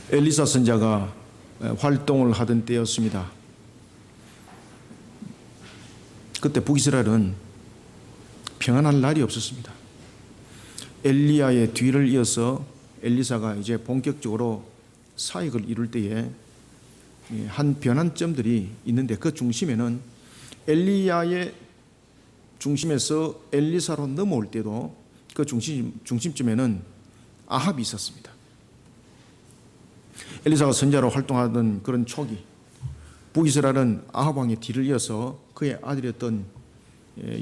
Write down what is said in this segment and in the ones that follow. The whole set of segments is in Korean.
엘리사 선지자가 활동을 하던 때였습니다. 그때 북이스라엘은 평안할 날이 없었습니다. 엘리야의 뒤를 이어서 엘리사가 이제 본격적으로 사역을 이룰 때에 한 변환점들이 있는데, 그 중심에는 엘리야의 중심에서 엘리사로 넘어올 때도 그 중심점에는 아합이 있었습니다. 엘리사가 선지자로 활동하던 그런 초기, 북이스라엘은 아합 왕의 뒤를 이어서 그의 아들이었던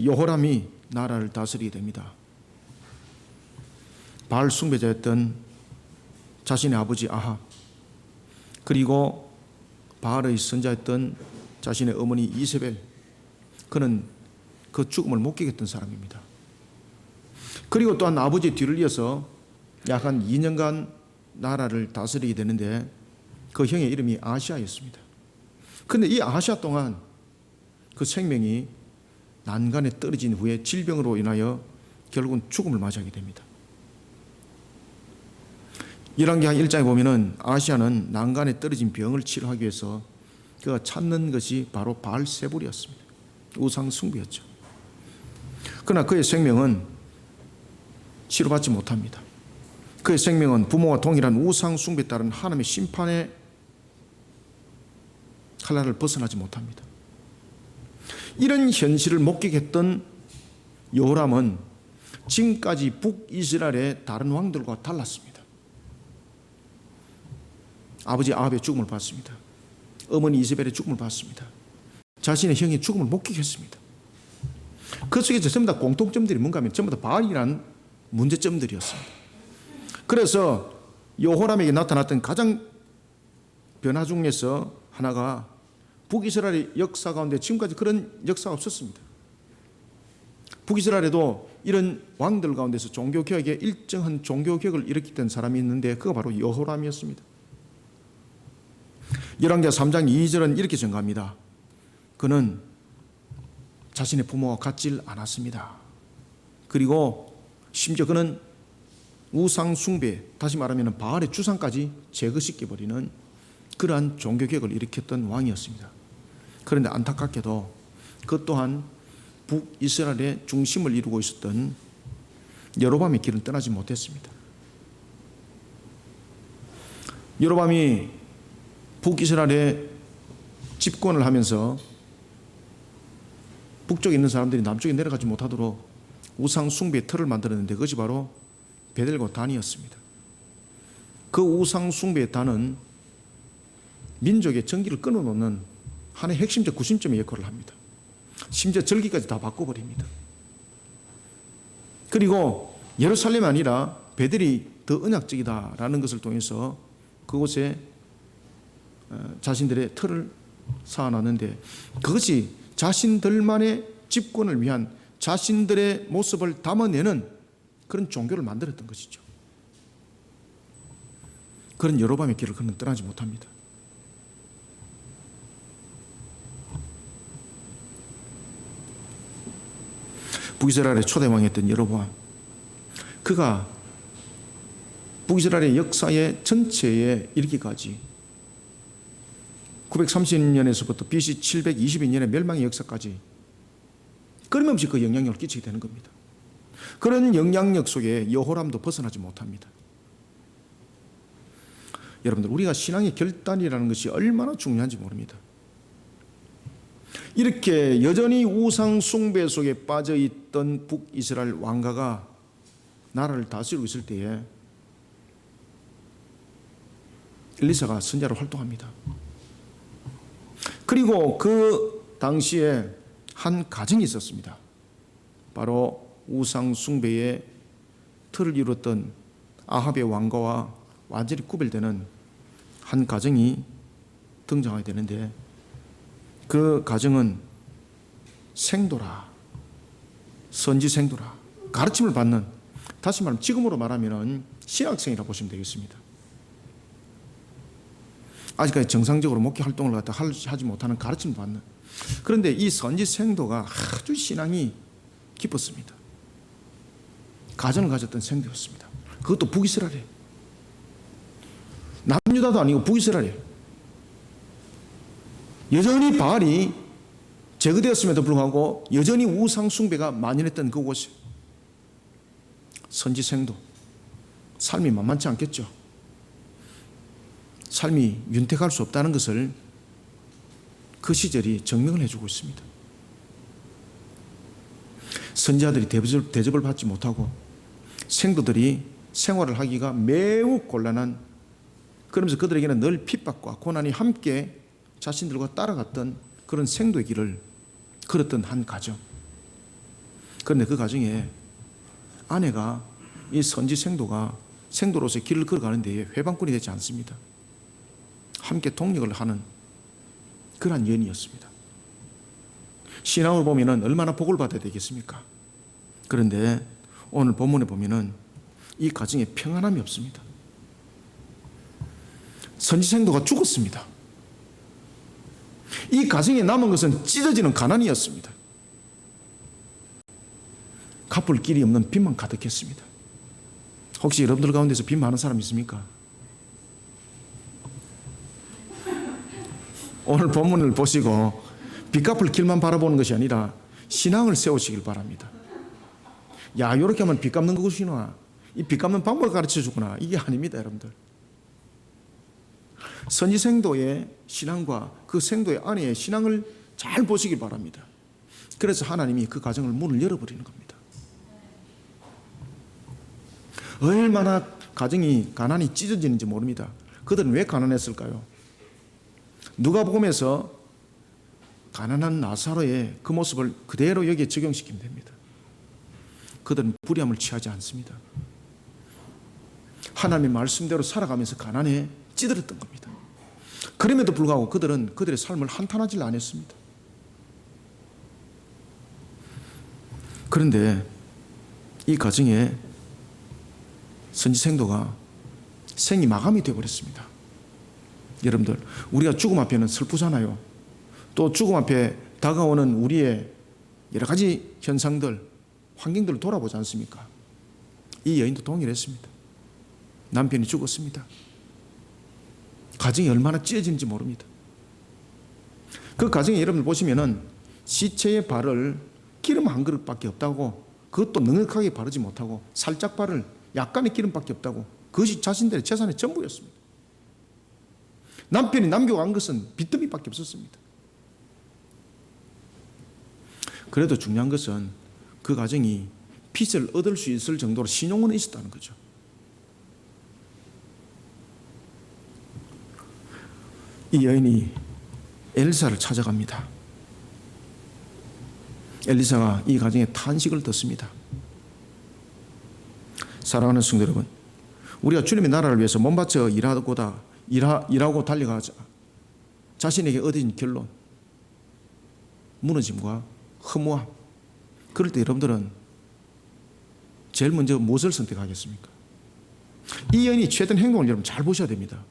여호람이 나라를 다스리게 됩니다. 바알 숭배자였던 자신의 아버지 아합, 그리고 바알의 선자였던 자신의 어머니 이세벨, 그는 그 죽음을 목격했던 사람입니다. 그리고 또한 아버지의 뒤를 이어서 약 한 2년간 나라를 다스리게 되는데, 그 형의 이름이 아하시아였습니다. 그런데 이 아하시아 동안 그 생명이 난간에 떨어진 후에 질병으로 인하여 결국은 죽음을 맞이하게 됩니다. 열왕기하 1장에 보면은 아하시아는 난간에 떨어진 병을 치료하기 위해서 그가 찾는 것이 바로 바알세불이었습니다. 우상 숭배였죠. 그러나 그의 생명은 치료받지 못합니다. 그의 생명은 부모와 동일한 우상 숭배에 따른 하나님의 심판의 칼날을 벗어나지 못합니다. 이런 현실을 목격했던 여호람은 지금까지 북이스라엘의 다른 왕들과 달랐습니다. 아버지 아합의 죽음을 봤습니다. 어머니 이세벨의 죽음을 봤습니다. 자신의 형의 죽음을 목격했습니다. 그 속에서 전부 다 공통점들이 뭔가 하면 전부 다 바알이라는 문제점들이었습니다. 그래서 여호람에게 나타났던 가장 변화 중에서 하나가 북이스라엘의 역사 가운데 지금까지 그런 역사가 없었습니다. 북이스라엘에도 이런 왕들 가운데서 종교개혁에 일정한 종교개혁을 일으켰던 사람이 있는데, 그가 바로 여호람이었습니다. 열왕기하 3장 2절은 이렇게 증가합니다. 그는 자신의 부모와 같질 않았습니다. 그리고 심지어 그는 우상 숭배, 다시 말하면 바알의 주상까지 제거시켜버리는 그러한 종교개혁을 일으켰던 왕이었습니다. 그런데 안타깝게도 그 또한 북이스라엘의 중심을 이루고 있었던 여로보암의 길은 떠나지 못했습니다. 여로보암이 북이스라엘의 집권을 하면서 북쪽에 있는 사람들이 남쪽에 내려가지 못하도록 우상 숭배의 틀을 만들었는데, 그것이 바로 베델과 단이었습니다. 그 우상 숭배의 단은 민족의 정기를 끊어놓는 하나의 핵심적 구심점의 역할을 합니다. 심지어 절기까지 다 바꿔버립니다. 그리고 예루살렘이 아니라 베델이 더 언약적이다라는 것을 통해서 그곳에 자신들의 틀을 쌓아놨는데, 그것이 자신들만의 집권을 위한 자신들의 모습을 담아내는 그런 종교를 만들었던 것이죠. 그런 여로보암의 길을 그는 떠나지 못합니다. 북이스라엘의 초대 왕이었던 여로보암, 그가 북이스라엘의 역사의 전체에 이르기까지 930년에서부터 BC 722년의 멸망의 역사까지 끊임없이 그 영향력을 끼치게 되는 겁니다. 그런 영향력 속에 여호람도 벗어나지 못합니다. 여러분들, 우리가 신앙의 결단이라는 것이 얼마나 중요한지 모릅니다. 이렇게 여전히 우상 숭배 속에 빠져있던 북이스라엘 왕가가 나라를 다스리고 있을 때에 엘리사가 선지자로 활동합니다. 그리고 그 당시에 한 가정이 있었습니다. 바로 우상 숭배의 틀을 이뤘던 아합의 왕가와 완전히 구별되는 한 가정이 등장하게 되는데, 그 가정은 생도라, 선지 생도라, 가르침을 받는, 다시 말하면 지금으로 말하면 신학생이라고 보시면 되겠습니다. 아직까지 정상적으로 목회 활동을 갖다 하지 못하는 가르침을 받는, 그런데 이 선지 생도가 아주 신앙이 깊었습니다. 가정을 가졌던 생도였습니다. 그것도 북이스라엘에. 남유다도 아니고 북이스라엘이에요. 여전히 바알이 제거되었음에도 불구하고 여전히 우상 숭배가 만연했던 그곳에 선지생도 삶이 만만치 않겠죠. 삶이 윤택할 수 없다는 것을 그 시절이 증명을 해주고 있습니다. 선지자들이 대접을 받지 못하고 생도들이 생활을 하기가 매우 곤란한, 그러면서 그들에게는 늘 핍박과 고난이 함께 자신들과 따라갔던 그런 생도의 길을 걸었던 한 가정. 그런데 그 가정에 아내가 이 선지 생도가 생도로서의 길을 걸어가는 데에 회방꾼이 되지 않습니다. 함께 동력을 하는 그러한 연이었습니다. 신앙을 보면 얼마나 복을 받아야 되겠습니까? 그런데 오늘 본문에 보면 이 가정에 평안함이 없습니다. 선지생도가 죽었습니다. 이 가정에 남은 것은 찢어지는 가난이었습니다. 갚을 길이 없는 빚만 가득했습니다. 혹시 여러분들 가운데서 빚 많은 사람 있습니까? 오늘 본문을 보시고 빚 갚을 길만 바라보는 것이 아니라 신앙을 세우시길 바랍니다. 야, 이렇게 하면 빚 갚는 것이구나, 이 빚 갚는 방법을 가르쳐 주구나, 이게 아닙니다, 여러분들. 선지생도의 신앙과 그 생도의 아내의 신앙을 잘 보시기 바랍니다. 그래서 하나님이 그 가정을 문을 열어버리는 겁니다. 얼마나 가정이 가난이 찢어지는지 모릅니다. 그들은 왜 가난했을까요? 누가복음에서 가난한 나사로의 그 모습을 그대로 여기에 적용시키면 됩니다. 그들은 불의함을 취하지 않습니다. 하나님의 말씀대로 살아가면서 가난에 찌들었던 겁니다. 그럼에도 불구하고 그들은 그들의 삶을 한탄하지 않았습니다. 그런데 이 가정에 선지생도가 생이 마감이 되어버렸습니다. 여러분들, 우리가 죽음 앞에는 슬프잖아요. 또 죽음 앞에 다가오는 우리의 여러 가지 현상들, 환경들을 돌아보지 않습니까? 이 여인도 동일했습니다. 남편이 죽었습니다. 가정이 얼마나 찢어지는지 모릅니다. 그 가정에 여러분들 보시면은 시체의 발을 기름 한 그릇밖에 없다고, 그것도 넉넉하게 바르지 못하고 살짝 발을 약간의 기름밖에 없다고, 그것이 자신들의 재산의 전부였습니다. 남편이 남겨간 것은 빚더미밖에 없었습니다. 그래도 중요한 것은 그 가정이 빚을 얻을 수 있을 정도로 신용은 있었다는 거죠. 이 여인이 엘리사를 찾아갑니다. 엘리사가 이 가정에 탄식을 듣습니다. 사랑하는 성도 여러분, 우리가 주님의 나라를 위해서 몸바쳐 일하고 달려가자 자신에게 얻은 결론, 무너짐과 허무함, 그럴 때 여러분들은 제일 먼저 무엇을 선택하겠습니까? 이 여인이 취했던 행동을 여러분 잘 보셔야 됩니다.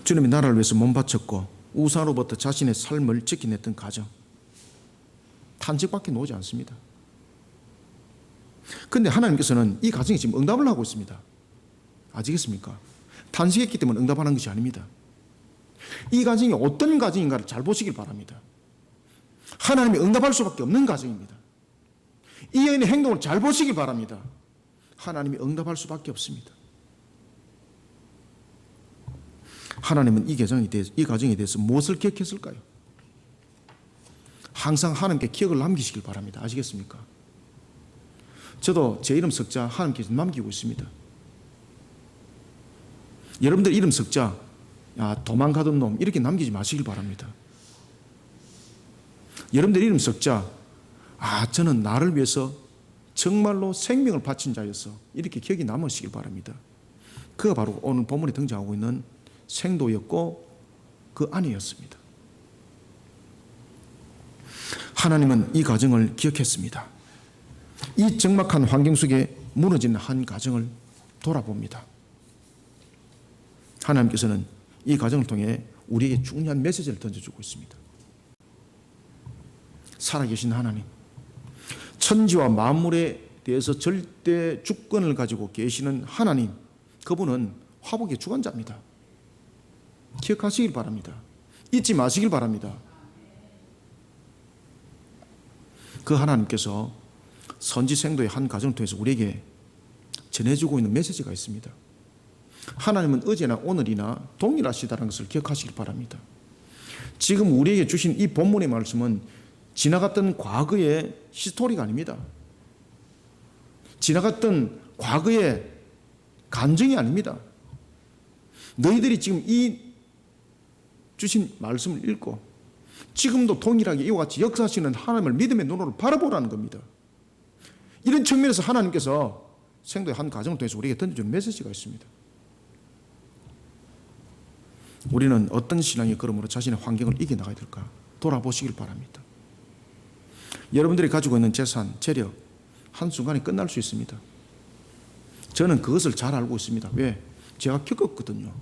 주님의 나라를 위해서 몸바쳤고 우상으로부터 자신의 삶을 지켜냈던 가정, 탄식밖에 나오지 않습니다. 그런데 하나님께서는 이 가정이 지금 응답을 하고 있습니다. 아시겠습니까? 탄식했기 때문에 응답하는 것이 아닙니다. 이 가정이 어떤 가정인가를 잘 보시길 바랍니다. 하나님이 응답할 수밖에 없는 가정입니다. 이 여인의 행동을 잘 보시기 바랍니다. 하나님이 응답할 수밖에 없습니다. 하나님은 이 가정에 대해서 무엇을 기억했을까요? 항상 하나님께 기억을 남기시길 바랍니다. 아시겠습니까? 저도 제 이름 석자 하나님께 남기고 있습니다. 여러분들 이름 석자, 야, 도망가던 놈, 이렇게 남기지 마시길 바랍니다. 여러분들 이름 석자, 저는 나를 위해서 정말로 생명을 바친 자였어, 이렇게 기억이 남으시길 바랍니다. 그가 바로 오늘 본문에 등장하고 있는 생도였고 그 아내였습니다. 하나님은 이 가정을 기억했습니다. 이 적막한 환경 속에 무너진 한 가정을 돌아봅니다. 하나님께서는 이 가정을 통해 우리에게 중요한 메시지를 던져주고 있습니다. 살아계신 하나님, 천지와 만물의 대해서 절대 주권을 가지고 계시는 하나님, 그분은 화복의 주관자입니다. 기억하시길 바랍니다. 잊지 마시길 바랍니다. 그 하나님께서 선지생도의 한 가정을 통해서 우리에게 전해주고 있는 메시지가 있습니다. 하나님은 어제나 오늘이나 동일하시다는 것을 기억하시길 바랍니다. 지금 우리에게 주신 이 본문의 말씀은 지나갔던 과거의 히스토리가 아닙니다. 지나갔던 과거의 간증이 아닙니다. 너희들이 지금 이 주신 말씀을 읽고 지금도 동일하게 이와 같이 역사하시는 하나님을 믿음의 눈으로 바라보라는 겁니다. 이런 측면에서 하나님께서 생도의 한 가정을 통해서 우리에게 던져주는 메시지가 있습니다. 우리는 어떤 신앙의 걸음으로 자신의 환경을 이겨나가야 될까 돌아보시길 바랍니다. 여러분들이 가지고 있는 재산, 재력 한순간에 끝날 수 있습니다. 저는 그것을 잘 알고 있습니다. 왜? 제가 겪었거든요.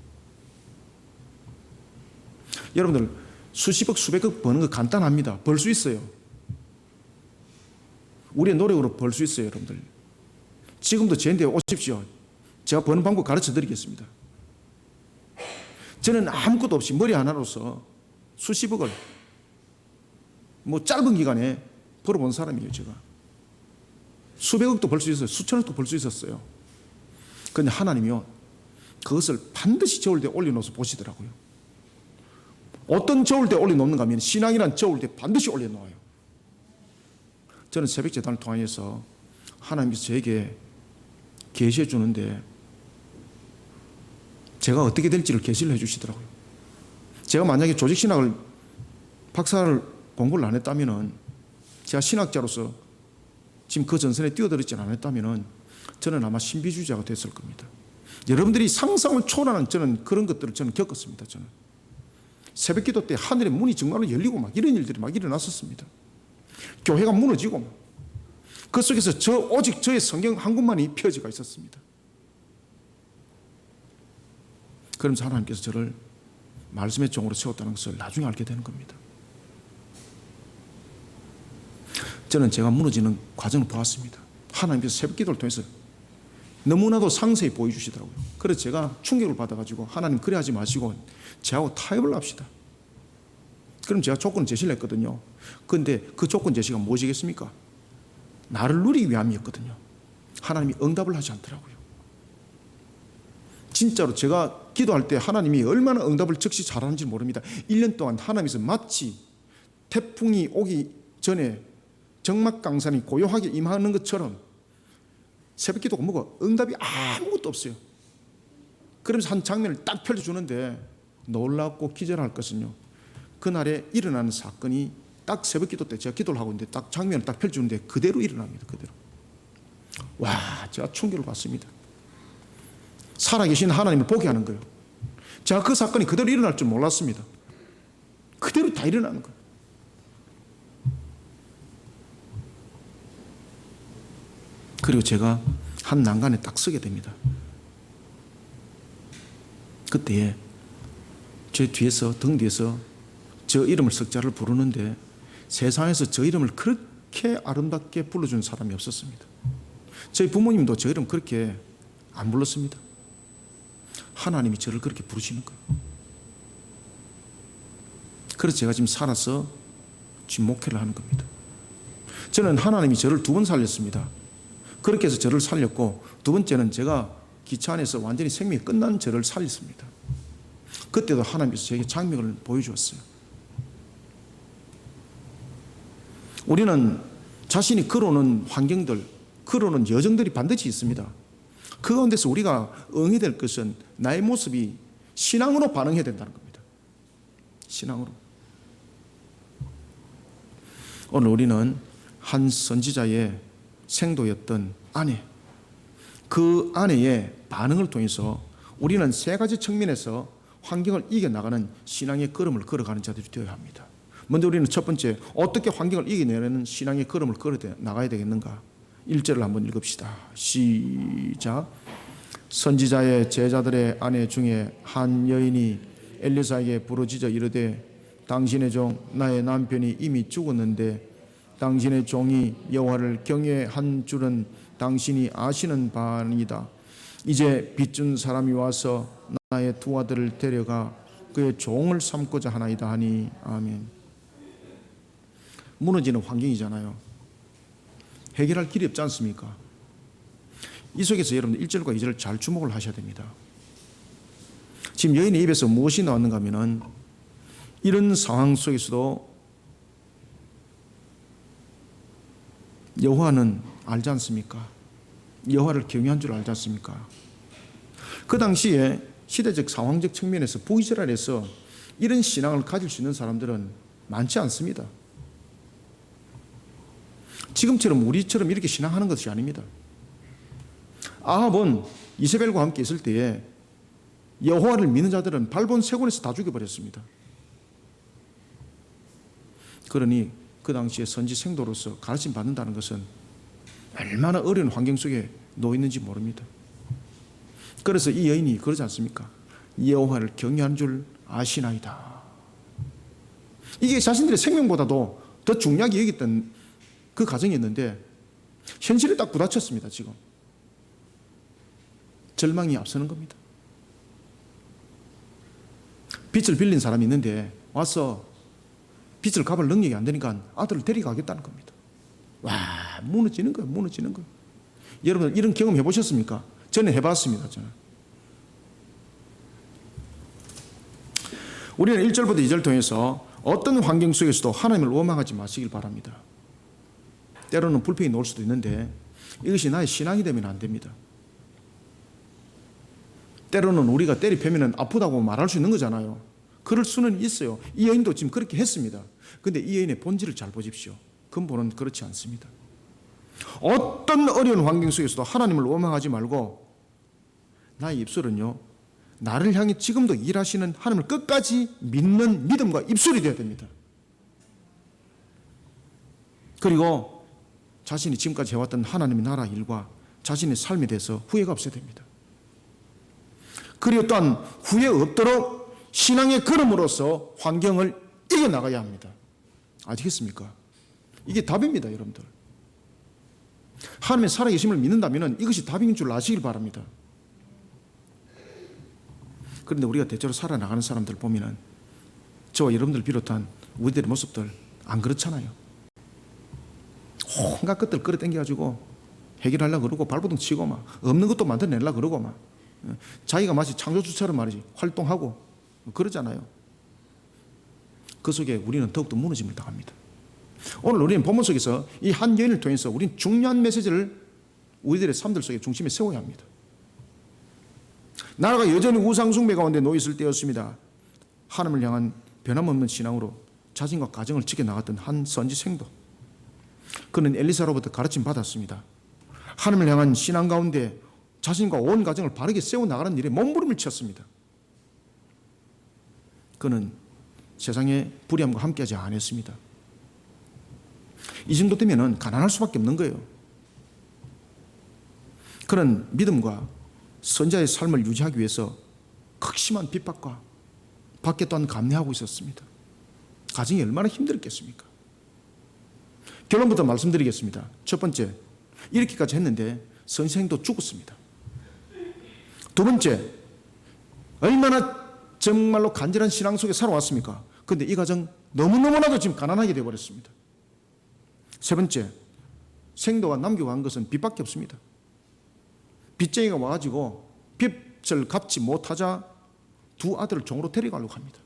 여러분들 수십억 수백억 버는 거 간단합니다. 벌 수 있어요. 우리의 노력으로 벌 수 있어요. 여러분들 지금도 저한테 오십시오. 제가 버는 방법 가르쳐 드리겠습니다. 저는 아무것도 없이 머리 하나로서 수십억을 짧은 기간에 벌어본 사람이에요. 제가 수백억도 벌 수 있어요. 수천억도 벌 수 있었어요. 그런데 하나님이요 그것을 반드시 저울 때 올려놓아서 보시더라고요. 어떤 저울 때 올려놓는가 하면 신앙이란 저울 때 반드시 올려놓아요. 저는 새벽 제단을 통해서 하나님께서 저에게 계시해 주는데 제가 어떻게 될지를 계시를 해 주시더라고요. 제가 만약에 조직신학을 박사를 공부를 안 했다면 제가 신학자로서 지금 그 전선에 뛰어들었지 않았다면 저는 아마 신비주의자가 됐을 겁니다. 여러분들이 상상을 초월하는 저는 그런 것들을 저는 겪었습니다. 저는 새벽 기도 때 하늘의 문이 정말로 열리고 막 이런 일들이 막 일어났었습니다. 교회가 무너지고 그 속에서 오직 저의 성경 한 권만이 펴져가 있었습니다. 그러면서 하나님께서 저를 말씀의 종으로 세웠다는 것을 나중에 알게 되는 겁니다. 저는 제가 무너지는 과정을 보았습니다. 하나님께서 새벽 기도를 통해서 너무나도 상세히 보여주시더라고요. 그래서 제가 충격을 받아가지고 하나님 그래 하지 마시고 저하고 타협을 합시다. 그럼 제가 조건 제시를 했거든요. 그런데 그 조건 제시가 무엇이겠습니까? 나를 누리기 위함이었거든요. 하나님이 응답을 하지 않더라고요. 진짜로 제가 기도할 때 하나님이 얼마나 응답을 즉시 잘하는지 모릅니다. 1년 동안 하나님께서 마치 태풍이 오기 전에 정막강산이 고요하게 임하는 것처럼 새벽 기도가 뭐고 응답이 아무것도 없어요. 그러면서 한 장면을 딱 펼쳐주는데 놀랍고 기절할 것은요, 그날에 일어나는 사건이 딱 새벽 기도 때 제가 기도를 하고 있는데 딱 장면을 딱 펼쳐주는데 그대로 일어납니다. 그대로. 와, 제가 충격을 받습니다. 살아계신 하나님을 보게 하는 거예요. 제가 그 사건이 그대로 일어날 줄 몰랐습니다. 그대로 다 일어나는 거예요. 그리고 제가 한 난간에 딱 서게 됩니다. 그때에 제 뒤에서 등 뒤에서 저 이름을 석자를 부르는데 세상에서 저 이름을 그렇게 아름답게 불러준 사람이 없었습니다. 저희 부모님도 저 이름 그렇게 안 불렀습니다. 하나님이 저를 그렇게 부르시는 거예요. 그래서 제가 지금 살아서 지금 목회를 하는 겁니다. 저는 하나님이 저를 2번 살렸습니다. 그렇게 해서 저를 살렸고, 두 번째는 제가 기차 안에서 완전히 생명이 끝난 저를 살렸습니다. 그때도 하나님께서 저에게 장명을 보여주었어요. 우리는 자신이 걸어오는 환경들, 걸어오는 여정들이 반드시 있습니다. 그 가운데서 우리가 응해야 될 것은 나의 모습이 신앙으로 반응해야 된다는 겁니다. 신앙으로. 오늘 우리는 한 선지자의 생도였던 아내, 그 아내의 반응을 통해서 우리는 3가지 측면에서 환경을 이겨나가는 신앙의 걸음을 걸어가는 자들이 되어야 합니다. 먼저 우리는 첫 번째, 어떻게 환경을 이겨내는 신앙의 걸음을 걸어나가야 되겠는가? 1절을 한번 읽읍시다. 시작. 선지자의 제자들의 아내 중에 한 여인이 엘리사에게 부르짖어 이르되 당신의 종 나의 남편이 이미 죽었는데 당신의 종이 여호와를 경외한 줄은 당신이 아시는 바니이다. 이제 빚준 사람이 와서 나의 두 아들을 데려가 그의 종을 삼고자 하나이다 하니 아멘. 무너지는 환경이잖아요. 해결할 길이 없지 않습니까? 이 속에서 여러분들 1절과 2절을 잘 주목을 하셔야 됩니다. 지금 여인의 입에서 무엇이 나왔는가 하면은 이런 상황 속에서도 여호와는 알지 않습니까? 여호와를 경외한 줄 알지 않습니까? 그 당시에 시대적 상황적 측면에서 북이스라엘에서 이런 신앙을 가질 수 있는 사람들은 많지 않습니다. 지금처럼 우리처럼 이렇게 신앙하는 것이 아닙니다. 아합은 이세벨과 함께 있을 때에 여호와를 믿는 자들은 발본 세곤에서 다 죽여버렸습니다. 그러니 그 당시에 선지 생도로서 가르침 받는다는 것은 얼마나 어려운 환경 속에 놓여 있는지 모릅니다. 그래서 이 여인이 그러지 않습니까? 여호와를 경외하는 줄 아시나이다. 이게 자신들의 생명보다도 더 중요하게 여겼던 그 가정이었는데 현실에 딱 부딪혔습니다. 지금 절망이 앞서는 겁니다. 빚을 빌린 사람이 있는데 와서 빚을 갚을 능력이 안 되니까 아들을 데려가겠다는 겁니다. 와, 무너지는 거예요. 무너지는 거예요. 여러분 이런 경험 해보셨습니까? 저는 해봤습니다. 저는. 우리는 1절부터 2절 통해서 어떤 환경 속에서도 하나님을 원망하지 마시길 바랍니다. 때로는 불평이 나올 수도 있는데 이것이 나의 신앙이 되면 안 됩니다. 때로는 우리가 때리 패면 아프다고 말할 수 있는 거잖아요. 그럴 수는 있어요. 이 여인도 지금 그렇게 했습니다. 그런데 이 여인의 본질을 잘 보십시오. 근본은 그렇지 않습니다. 어떤 어려운 환경 속에서도 하나님을 원망하지 말고 나의 입술은요, 나를 향해 지금도 일하시는 하나님을 끝까지 믿는 믿음과 입술이 되어야 됩니다. 그리고 자신이 지금까지 해왔던 하나님의 나라 일과 자신의 삶에 대해서 후회가 없어야 됩니다. 그리고 또한 후회 없도록 신앙의 걸음으로써 환경을 이겨나가야 합니다. 아시겠습니까? 이게 답입니다, 여러분들. 하나님의 살아계심을 믿는다면 이것이 답인 줄 아시길 바랍니다. 그런데 우리가 대체로 살아나가는 사람들 보면 저와 여러분들 비롯한 우리들의 모습들 안 그렇잖아요. 온갖 것들 끌어당겨가지고 해결하려고 그러고 발버둥 치고 막 없는 것도 만들어내려고 그러고 막 자기가 마치 창조주처럼 말이지 활동하고 그러잖아요. 그 속에 우리는 더욱더 무너짐을 당합니다. 오늘 우리는 본문 속에서 이 한 여인을 통해서 우리는 중요한 메시지를 우리들의 삶들 속에 중심에 세워야 합니다. 나라가 여전히 우상숭배 가운데 놓여있을 때였습니다. 하나님을 향한 변함없는 신앙으로 자신과 가정을 지켜나갔던 한 선지생도, 그는 엘리사로부터 가르침 받았습니다. 하나님을 향한 신앙 가운데 자신과 온 가정을 바르게 세워나가는 일에 몸부림을 쳤습니다. 그는 세상의 불의함과 함께하지 않았습니다. 이 정도 되면 가난할 수밖에 없는 거예요. 그런 믿음과 선자의 삶을 유지하기 위해서 극심한 핍박과 밖에 또한 감내하고 있었습니다. 가정이 얼마나 힘들었겠습니까? 결론부터 말씀드리겠습니다. 첫 번째, 이렇게까지 했는데 선생도 죽었습니다. 두 번째, 얼마나 정말로 간절한 신앙 속에 살아왔습니까? 그런데 이 가정 너무너무나도 지금 가난하게 되어버렸습니다. 세 번째, 생도가 남겨간 것은 빚밖에 없습니다. 빚쟁이가 와가지고 빚을 갚지 못하자 두 아들을 종으로 데려가려고 합니다.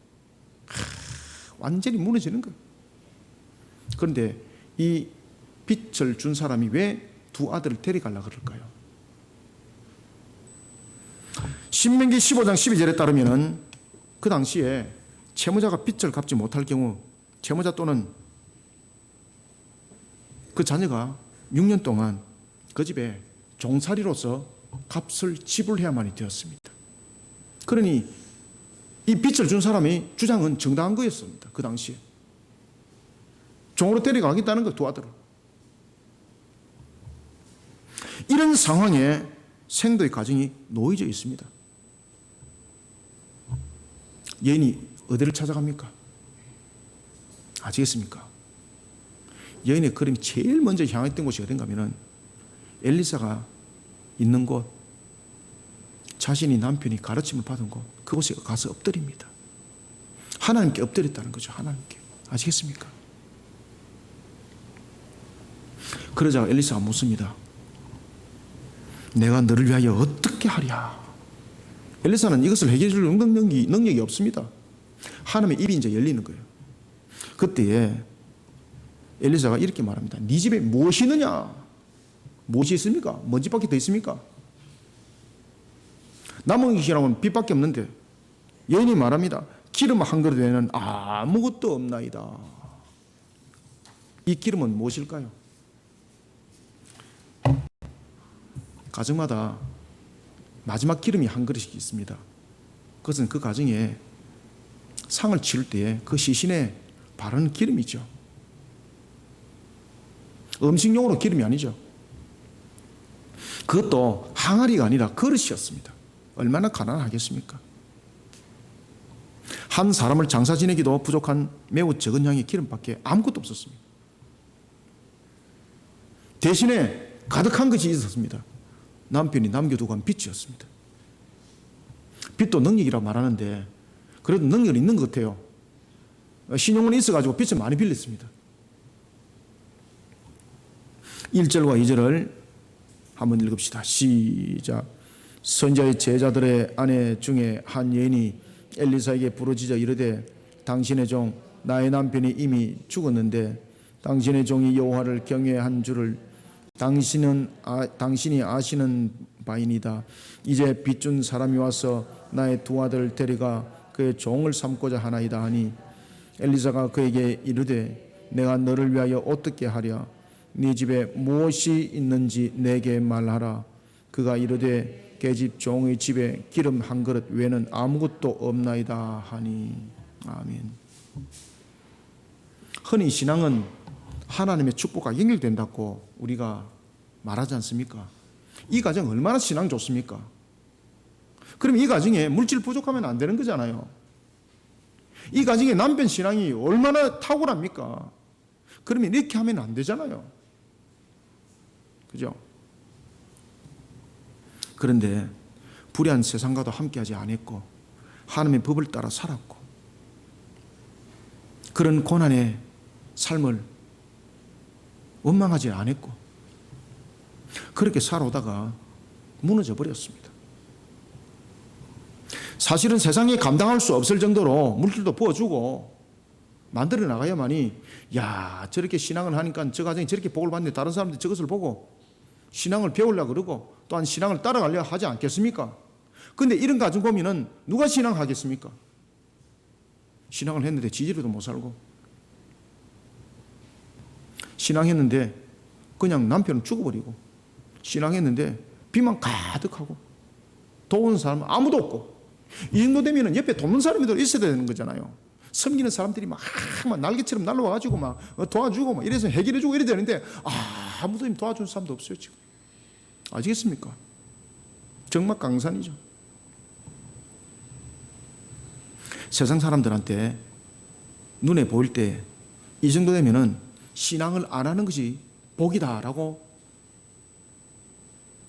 완전히 무너지는 거예요. 그런데 이 빚을 준 사람이 왜 두 아들을 데려가려고 그럴까요? 신명기 15장 12절에 따르면 그 당시에 채무자가 빚을 갚지 못할 경우 채무자 또는 그 자녀가 6년 동안 그 집에 종살이로서 값을 지불해야만이 되었습니다. 그러니 이 빚을 준 사람의 주장은 정당한 거였습니다. 그 당시에 종으로 데려가겠다는 거, 두 아들을. 이런 상황에 생도의 가정이 놓여져 있습니다. 여인이 어디를 찾아갑니까? 아시겠습니까? 여인의 걸음이 제일 먼저 향했던 곳이 어딘가 하면 엘리사가 있는 곳, 자신이 남편이 가르침을 받은 곳, 그곳에 가서 엎드립니다. 하나님께 엎드렸다는 거죠. 하나님께. 아시겠습니까? 그러자 엘리사가 묻습니다. 내가 너를 위하여 어떻게 하랴? 엘리사는 이것을 해결해 줄 능력이 없습니다. 하나님의 입이 이제 열리는 거예요. 그때에 엘리사가 이렇게 말합니다. 네 집에 무엇이 있느냐? 무엇이 있습니까? 뭔 집밖에 더 있습니까? 남은 것이라고는 빛밖에 없는데 여인이 말합니다. 기름 한 그릇 외에는 아무것도 없나이다. 이 기름은 무엇일까요? 가정마다 마지막 기름이 한 그릇이 있습니다. 그것은 그 가정에 상을 치를 때에 그 시신에 바르는 기름이죠. 음식용으로 기름이 아니죠. 그것도 항아리가 아니라 그릇이었습니다. 얼마나 가난하겠습니까? 한 사람을 장사 지내기도 부족한 매우 적은 양의 기름밖에 아무것도 없었습니다. 대신에 가득한 것이 있었습니다. 남편이 남겨두고 간 빚이었습니다. 빚도 능력이라고 말하는데 그래도 능력이 있는 것 같아요. 신용은 있어가지고 빚을 많이 빌렸습니다. 1절과 2절을 한번 읽읍시다. 시작. 선지자의 제자들의 아내 중에 한 여인이 엘리사에게 부르짖어 이르되 당신의 종 나의 남편이 이미 죽었는데 당신의 종이 여호와를 경외한 줄을 당신이 아시는 바이니다. 이제 빚준 사람이 와서 나의 두 아들을 데려가 그의 종을 삼고자 하나이다 하니 엘리사가 그에게 이르되 내가 너를 위하여 어떻게 하랴? 네 집에 무엇이 있는지 내게 말하라. 그가 이르되 계집 종의 집에 기름 한 그릇 외에는 아무것도 없나이다 하니. 아멘. 흔히 신앙은 하나님의 축복과 연결된다고 우리가 말하지 않습니까? 이 가정 얼마나 신앙 좋습니까? 그럼 이 가정에 물질 부족하면 안 되는 거잖아요. 이 가정에 남편 신앙이 얼마나 탁월합니까? 그러면 이렇게 하면 안 되잖아요. 그죠? 그런데 불의한 세상과도 함께하지 않았고 하나님의 법을 따라 살았고 그런 고난의 삶을 원망하지 않았고 그렇게 살아오다가 무너져 버렸습니다. 사실은 세상에 감당할 수 없을 정도로 물질도 부어주고 만들어 나가야만이 야 저렇게 신앙을 하니까 저 가정이 저렇게 복을 받는데 다른 사람들이 저것을 보고 신앙을 배우려고 그러고 또한 신앙을 따라가려고 하지 않겠습니까? 그런데 이런 가정 보면은 누가 신앙하겠습니까? 신앙을 했는데 지지로도 못 살고 신앙했는데 그냥 남편은 죽어버리고 신앙했는데 빚만 가득하고 도우는 사람은 아무도 없고 이 정도 되면 옆에 돕는 사람이 더 있어야 되는 거잖아요. 섬기는 사람들이 막 날개처럼 날라와가지고 막 도와주고 막 이래서 해결해주고 이래야 되는데 아무도 도와주는 사람도 없어요 지금. 아시겠습니까? 정말 강산이죠. 세상 사람들한테 눈에 보일 때 이 정도 되면은 신앙을 안 하는 것이 복이다라고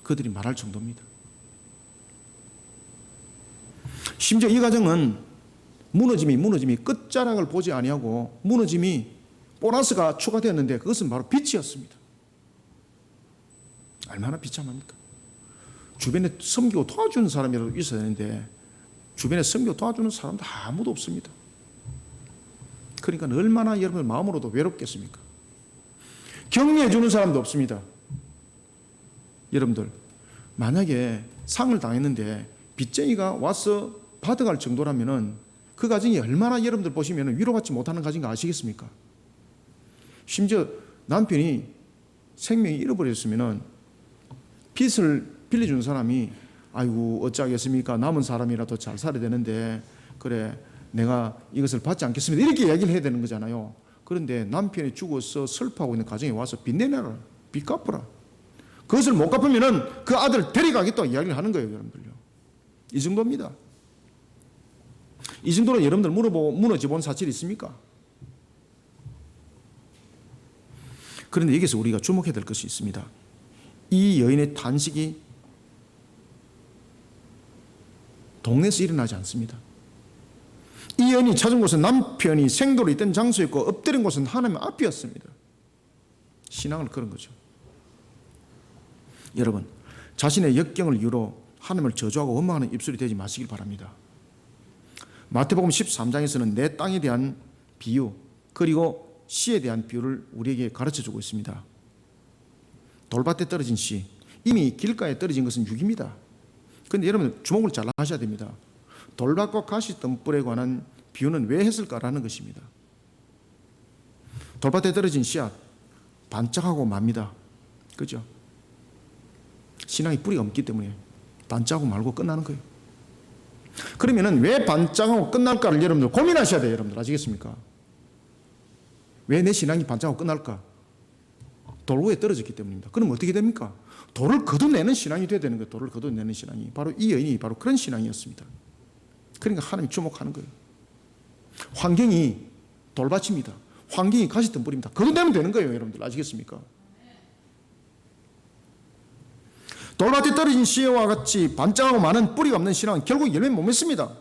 그들이 말할 정도입니다. 심지어 이 가정은 무너짐이 끝자락을 보지 아니하고 무너짐이 보너스가 추가되었는데 그것은 바로 빚이었습니다. 얼마나 비참합니까? 주변에 섬기고 도와주는 사람이라도 있어야 되는데 주변에 섬기고 도와주는 사람도 아무도 없습니다. 그러니까 얼마나 여러분 마음으로도 외롭겠습니까? 격려해 주는 사람도 없습니다. 여러분들 만약에 상을 당했는데 빚쟁이가 와서 받아갈 정도라면은 그 가정이 얼마나 여러분들 보시면 위로받지 못하는 가정인가 아시겠습니까? 심지어 남편이 생명이 잃어버렸으면은 빚을 빌려준 사람이 아이고 어찌하겠습니까? 남은 사람이라도 잘 살아야 되는데 그래 내가 이것을 받지 않겠습니다. 이렇게 이야기를 해야 되는 거잖아요. 그런데 남편이 죽어서 슬퍼하고 있는 가정에 와서 빚 내놔라. 빚 갚아라. 그것을 못 갚으면은 그 아들 데려가겠다 이야기를 하는 거예요, 여러분들요. 이 정도입니다. 이 정도로 여러분들 무너져 본 사실이 있습니까? 그런데 여기서 우리가 주목해야 될 것이 있습니다. 이 여인의 탄식이 동네에서 일어나지 않습니다. 이 여인이 찾은 곳은 남편이 생도로 있던 장소였고 엎드린 곳은 하나님 앞이었습니다. 신앙을 그런 거죠. 여러분, 자신의 역경을 이유로 하나님을 저주하고 원망하는 입술이 되지 마시길 바랍니다. 마태복음 13장에서는 내 땅에 대한 비유 그리고 씨에 대한 비유를 우리에게 가르쳐주고 있습니다. 돌밭에 떨어진 씨, 이미 길가에 떨어진 것은 육입니다. 그런데 여러분 주목을 잘 하셔야 됩니다. 돌밭과 가시덤불에 관한 비유는 왜 했을까라는 것입니다. 돌밭에 떨어진 씨앗 반짝하고 맙니다. 그죠? 신앙이 뿌리가 없기 때문에 반짝하고 말고 끝나는 거예요. 그러면은 왜 반짝하고 끝날까를 여러분들 고민하셔야 돼요. 여러분들 아시겠습니까? 왜 내 신앙이 반짝하고 끝날까? 돌 위에 떨어졌기 때문입니다. 그럼 어떻게 됩니까? 돌을 걷어내는 신앙이 돼야 되는 거예요. 돌을 걷어내는 신앙이. 바로 이 여인이 바로 그런 신앙이었습니다. 그러니까 하나님이 주목하는 거예요. 환경이 돌밭입니다. 환경이 가시덤불입니다. 걷어내면 되는 거예요. 여러분들 아시겠습니까? 돌밭에 떨어진 씨와 같이 반짝하고 많은 뿌리가 없는 신앙은 결국 열매 못 맺습니다.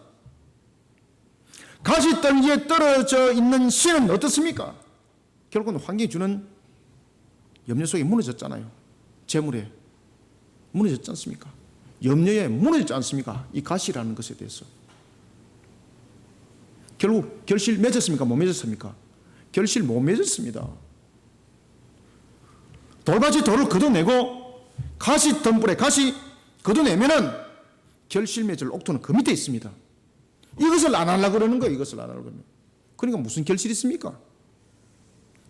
가시떨기에 떨어져 있는 씨는 어떻습니까? 결국은 환경이 주는 염려 속에 무너졌잖아요. 재물에 무너졌지 않습니까? 염려에 무너졌지 않습니까? 이 가시라는 것에 대해서. 결국 결실 맺었습니까? 못 맺었습니까? 결실 못 맺었습니다. 돌밭이 돌을 걷어내고 가시 덤불에 가시 걷어내면은 결실 맺을 옥토는 그 밑에 있습니다. 이것을 안 하려고 그러는 거예요. 이것을 안 하려고 그러면. 그러니까 무슨 결실이 있습니까?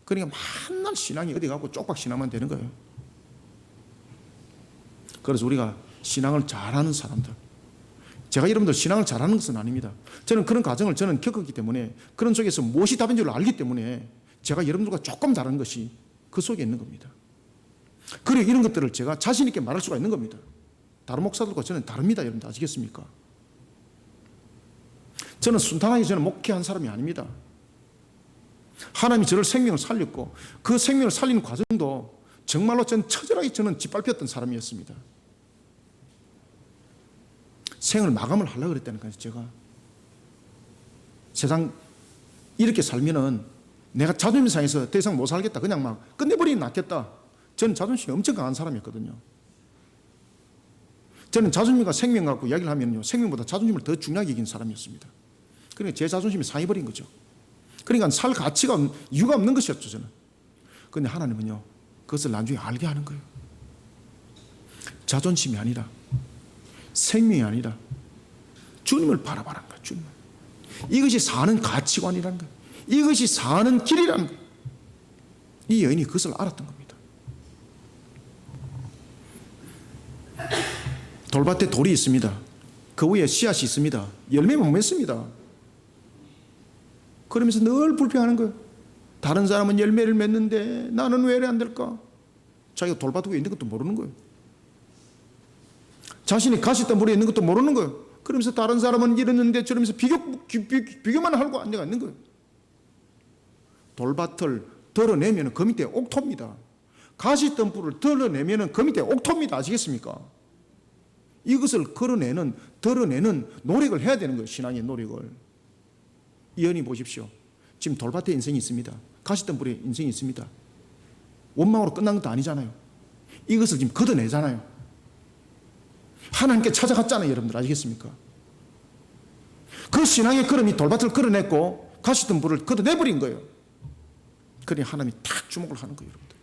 그러니까 맨날 신앙이 어디 가고 쪽박 신앙만 되는 거예요. 그래서 우리가 신앙을 잘하는 사람들, 제가 여러분들 신앙을 잘하는 것은 아닙니다. 저는 그런 과정을 저는 겪었기 때문에 그런 속에서 무엇이 답인 줄 알기 때문에 제가 여러분들과 조금 다른 것이 그 속에 있는 겁니다. 그리고 이런 것들을 제가 자신 있게 말할 수가 있는 겁니다. 다른 목사들과 저는 다릅니다. 여러분들 아시겠습니까? 저는 순탄하게 저는 목회한 사람이 아닙니다. 하나님이 저를 생명을 살렸고 그 생명을 살리는 과정도 정말로 저는 처절하게 저는 짓밟혔던 사람이었습니다. 생을 마감을 하려고 그랬다니까요. 제가 세상 이렇게 살면은 내가 자존심 상해서 더 이상 못 살겠다. 그냥 막 끝내버리면 낫겠다. 저는 자존심이 엄청 강한 사람이었거든요. 저는 자존심과 생명 갖고 이야기를 하면요, 생명보다 자존심을 더 중요하게 여긴 사람이었습니다. 그러니까 제 자존심이 상해버린 거죠. 그러니까 살 가치가 이유가 없는 것이었죠, 저는. 그런데 하나님은요, 그것을 나중에 알게 하는 거예요. 자존심이 아니라, 생명이 아니라 주님을 바라보라는 거예요. 주님을. 이것이 사는 가치관이라는 거예요. 이것이 사는 길이라는 거예요. 이 여인이 그것을 알았던 겁니다. 돌밭에 돌이 있습니다. 그 위에 씨앗이 있습니다. 열매 못 맺습니다. 그러면서 늘 불평하는 거예요. 다른 사람은 열매를 맺는데 나는 왜 이래 안 될까? 자기가 돌밭 위에 있는 것도 모르는 거예요. 자신이 가시덤불에 있는 것도 모르는 거예요. 그러면서 다른 사람은 이랬는데 저러면서 비교만 하고 앉아가 있는 거예요. 돌밭을 덜어내면 그 밑에 옥토입니다. 가시덤불을 덜어내면 그 밑에 옥토입니다. 아시겠습니까? 이것을 덜어내는 노력을 해야 되는 거예요. 신앙의 노력을. 이 여인이 보십시오. 지금 돌밭에 인생이 있습니다. 가시덤불에 인생이 있습니다. 원망으로 끝난 것도 아니잖아요. 이것을 지금 걷어내잖아요. 하나님께 찾아갔잖아요. 여러분들 아시겠습니까? 그 신앙의 걸음이 돌밭을 걸어냈고 가시덤불을 걷어내버린 거예요. 그러니 하나님이 탁 주목을 하는 거예요. 여러분들.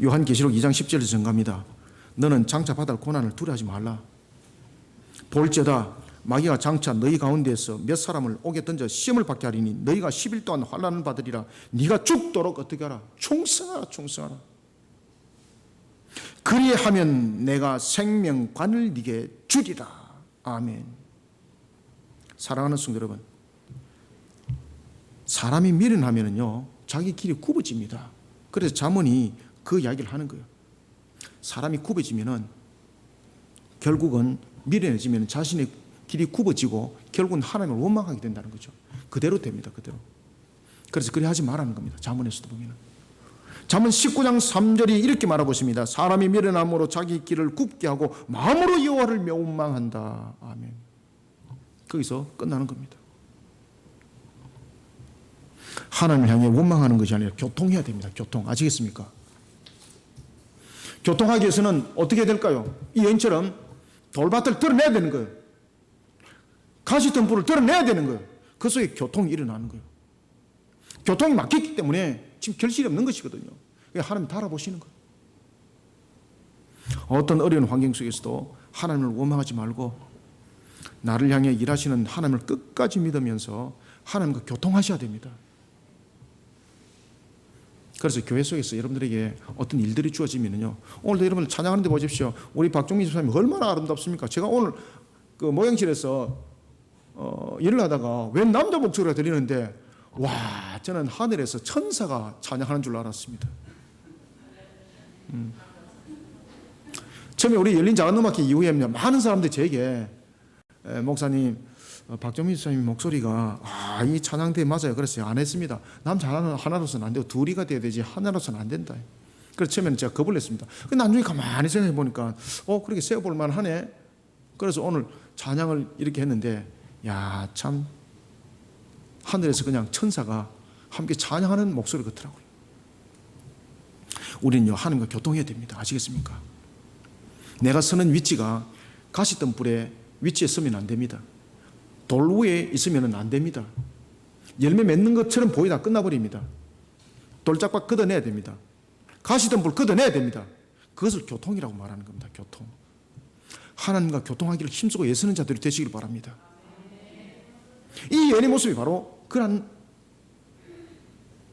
요한계시록 2장 10절에서 증가합니다. 너는 장차 받을 고난을 두려워하지 말라. 볼지어다 마귀가 장차 너희 가운데에서 몇 사람을 옥에 던져 시험을 받게 하리니 너희가 10일 동안 환난을 받으리라. 네가 죽도록 어떻게 하라? 충성하라. 충성하라. 그리하면 내가 생명관을 네게 주리라. 아멘. 사랑하는 성도 여러분, 사람이 미련하면요 자기 길이 굽어집니다. 그래서 잠언이 그 이야기를 하는 거예요. 사람이 굽어지면은 결국은 미련해지면 자신의 길이 굽어지고 결국은 하나님을 원망하게 된다는 거죠. 그대로 됩니다. 그대로. 그래서 그래 하지 말라는 겁니다. 잠언에서도 보면은 잠언 19장 3절이 이렇게 말하고 있습니다. 사람이 미련함으로 자기 길을 굽게 하고 마음으로 여호와를 멸망한다. 아멘. 거기서 끝나는 겁니다. 하나님을 향해 원망하는 것이 아니라 교통해야 됩니다. 교통. 아시겠습니까? 교통하기 위해서는 어떻게 해야 될까요? 이 여인처럼 돌밭을 드러내야 되는 거예요. 가시덤불을 드러내야 되는 거예요. 그 속에 교통이 일어나는 거예요. 교통이 막혔기 때문에 지금 결실이 없는 것이거든요. 하나님 달아보시는 거예요. 어떤 어려운 환경 속에서도 하나님을 원망하지 말고 나를 향해 일하시는 하나님을 끝까지 믿으면서 하나님과 교통하셔야 됩니다. 그래서 교회 속에서 여러분들에게 어떤 일들이 주어지면요, 오늘도 여러분 찬양하는데 보십시오. 우리 박종민 집사님이 얼마나 아름답습니까? 제가 오늘 그 모양실에서 일을 하다가 웬 남자 목소리가 들리는데, 와, 저는 하늘에서 천사가 찬양하는 줄 알았습니다. 처음에 우리 열린 작은 음악회 이후에 많은 사람들이 제게 목사님, 박정민 집사님 목소리가 이 찬양대에 맞아요. 그래서 안 했습니다. 남자 하나로서는 안 되고 둘이가 돼야 되지 하나로서는 안 된다. 그래서 처음에는 제가 겁을 냈습니다. 근데 나중에 가만히 생각해 보니까 그렇게 세워볼 만하네. 그래서 오늘 찬양을 이렇게 했는데, 야, 참 하늘에서 그냥 천사가 함께 찬양하는 목소리 같더라고요. 우리는요, 하나님과 교통해야 됩니다. 아시겠습니까? 내가 서는 위치가 가시덤불의 위치에 서면 안 됩니다. 돌 위에 있으면 안 됩니다. 열매 맺는 것처럼 보이다 끝나버립니다. 돌짝박 걷어내야 됩니다. 가시덤불 걷어내야 됩니다. 그것을 교통이라고 말하는 겁니다. 교통. 하나님과 교통하기를 힘쓰고 애쓰는 자들이 되시길 바랍니다. 이 연의 모습이 바로 그런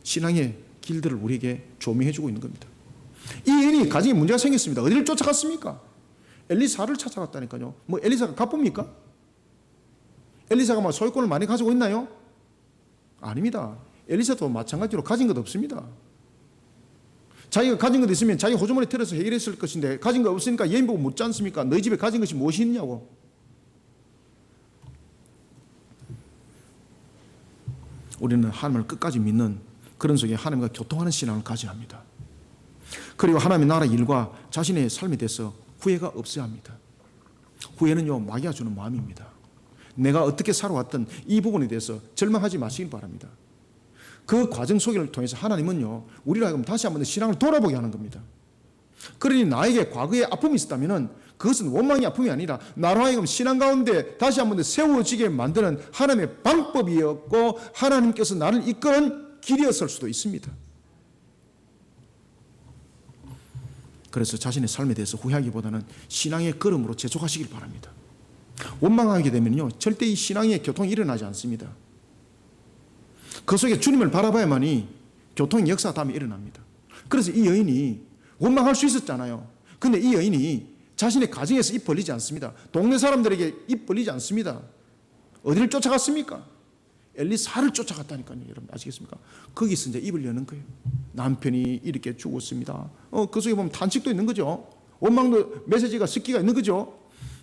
신앙의 길들을 우리에게 조명해 주고 있는 겁니다. 이 연이 가정에 문제가 생겼습니다. 어디를 쫓아갔습니까? 엘리사를 찾아갔다니까요. 뭐 엘리사가 가쁩니까? 엘리사가 뭐 소유권을 많이 가지고 있나요? 아닙니다. 엘리사도 마찬가지로 가진 것 없습니다. 자기가 가진 것 있으면 자기 호주머니 털어서 해결했을 것인데, 가진 거 없으니까 여인 보고 묻지 않습니까? 너희 집에 가진 것이 무엇이 있냐고. 우리는 하나님을 끝까지 믿는 그런 속에 하나님과 교통하는 신앙을 가져야 합니다. 그리고 하나님의 나라 일과 자신의 삶에 대해서 후회가 없어야 합니다. 후회는요, 마귀가 주는 마음입니다. 내가 어떻게 살아왔던 이 부분에 대해서 절망하지 마시길 바랍니다. 그 과정 속을 통해서 하나님은요, 우리를 하여금 다시 한번 신앙을 돌아보게 하는 겁니다. 그러니 나에게 과거에 아픔이 있었다면 그것은 원망의 아픔이 아니라 나로 하여금 신앙 가운데 다시 한번 세워지게 만드는 하나님의 방법이었고, 하나님께서 나를 이끄는 길이었을 수도 있습니다. 그래서 자신의 삶에 대해서 후회하기보다는 신앙의 걸음으로 재촉하시길 바랍니다. 원망하게 되면요, 절대 이 신앙의 교통이 일어나지 않습니다. 그 속에 주님을 바라봐야만이 교통의 역사가 다음에 일어납니다. 그래서 이 여인이 원망할 수 있었잖아요. 근데 이 여인이 자신의 가정에서 입 벌리지 않습니다. 동네 사람들에게 입 벌리지 않습니다. 어디를 쫓아갔습니까? 엘리사를 쫓아갔다니까요. 여러분 아시겠습니까? 거기서 이제 입을 여는 거예요. 남편이 이렇게 죽었습니다. 그 속에 보면 탄식도 있는 거죠. 원망도 메시지가 습기가 있는 거죠.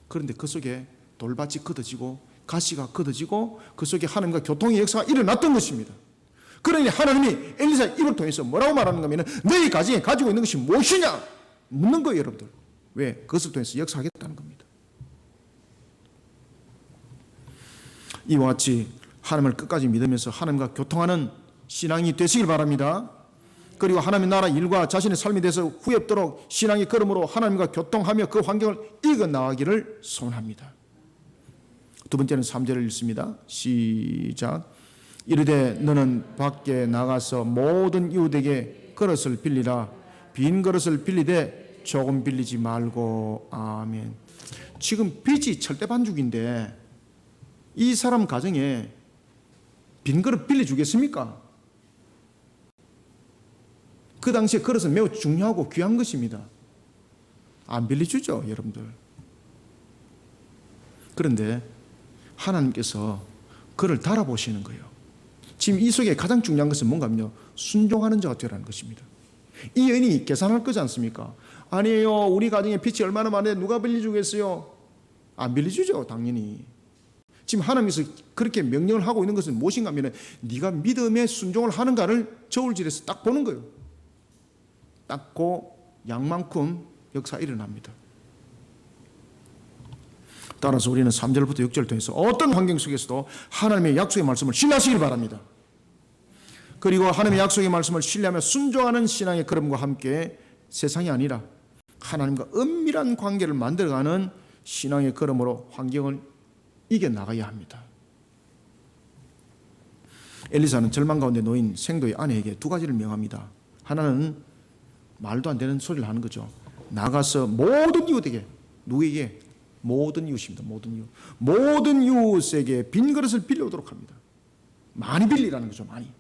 그런데 그 속에 돌밭이 걷어지고 가시가 걷어지고 그 속에 하나님과 교통의 역사가 일어났던 것입니다. 그러니 하나님이 엘리사의 입을 통해서 뭐라고 말하는 거면, 너희 가정에 가지고 있는 것이 무엇이냐 묻는 거예요. 여러분들. 왜? 그것을 통해서 역사하겠다는 겁니다. 이와 같이 하나님을 끝까지 믿으면서 하나님과 교통하는 신앙이 되시길 바랍니다. 그리고 하나님의 나라 일과 자신의 삶에 대해서 후회 없도록 신앙의 걸음으로 하나님과 교통하며 그 환경을 이겨나가기를 소원합니다. 두 번째는 3절을 읽습니다. 시작. 이르되 너는 밖에 나가서 모든 이웃에게 그릇을 빌리라. 빈 그릇을 빌리되 조금 빌리지 말고. 아멘. 지금 빚이 철대반죽인데 이 사람 가정에 빈 그릇 빌려주겠습니까? 그 당시에 그릇은 매우 중요하고 귀한 것입니다. 안 빌려주죠, 여러분들. 그런데 하나님께서 그를 달아보시는 거예요. 지금 이 속에 가장 중요한 것은 뭔가면요, 순종하는 자가 되라는 것입니다. 이 여인이 계산할 거지 않습니까? 아니에요, 우리 가정에 빚이 얼마나 많은데 누가 빌려주겠어요? 안 빌려주죠, 당연히. 지금 하나님께서 그렇게 명령을 하고 있는 것은 무엇인가 하면, 네가 믿음의 순종을 하는가를 저울질해서 딱 보는 거예요. 닦고 양만큼 역사가 일어납니다. 따라서 우리는 3절부터 6절을 통해서 어떤 환경 속에서도 하나님의 약속의 말씀을 신뢰하시길 바랍니다. 그리고 하나님의 약속의 말씀을 신뢰하며 순종하는 신앙의 걸음과 함께 세상이 아니라 하나님과 은밀한 관계를 만들어가는 신앙의 걸음으로 환경을 이겨나가야 합니다. 엘리사는 절망 가운데 놓인 생도의 아내에게 두 가지를 명합니다. 하나는 말도 안 되는 소리를 하는 거죠. 나가서 모든 이웃에게, 누구에게? 모든 이웃입니다. 모든 이웃에게 빈 그릇을 빌려오도록 합니다. 많이 빌리라는 거죠. 많이.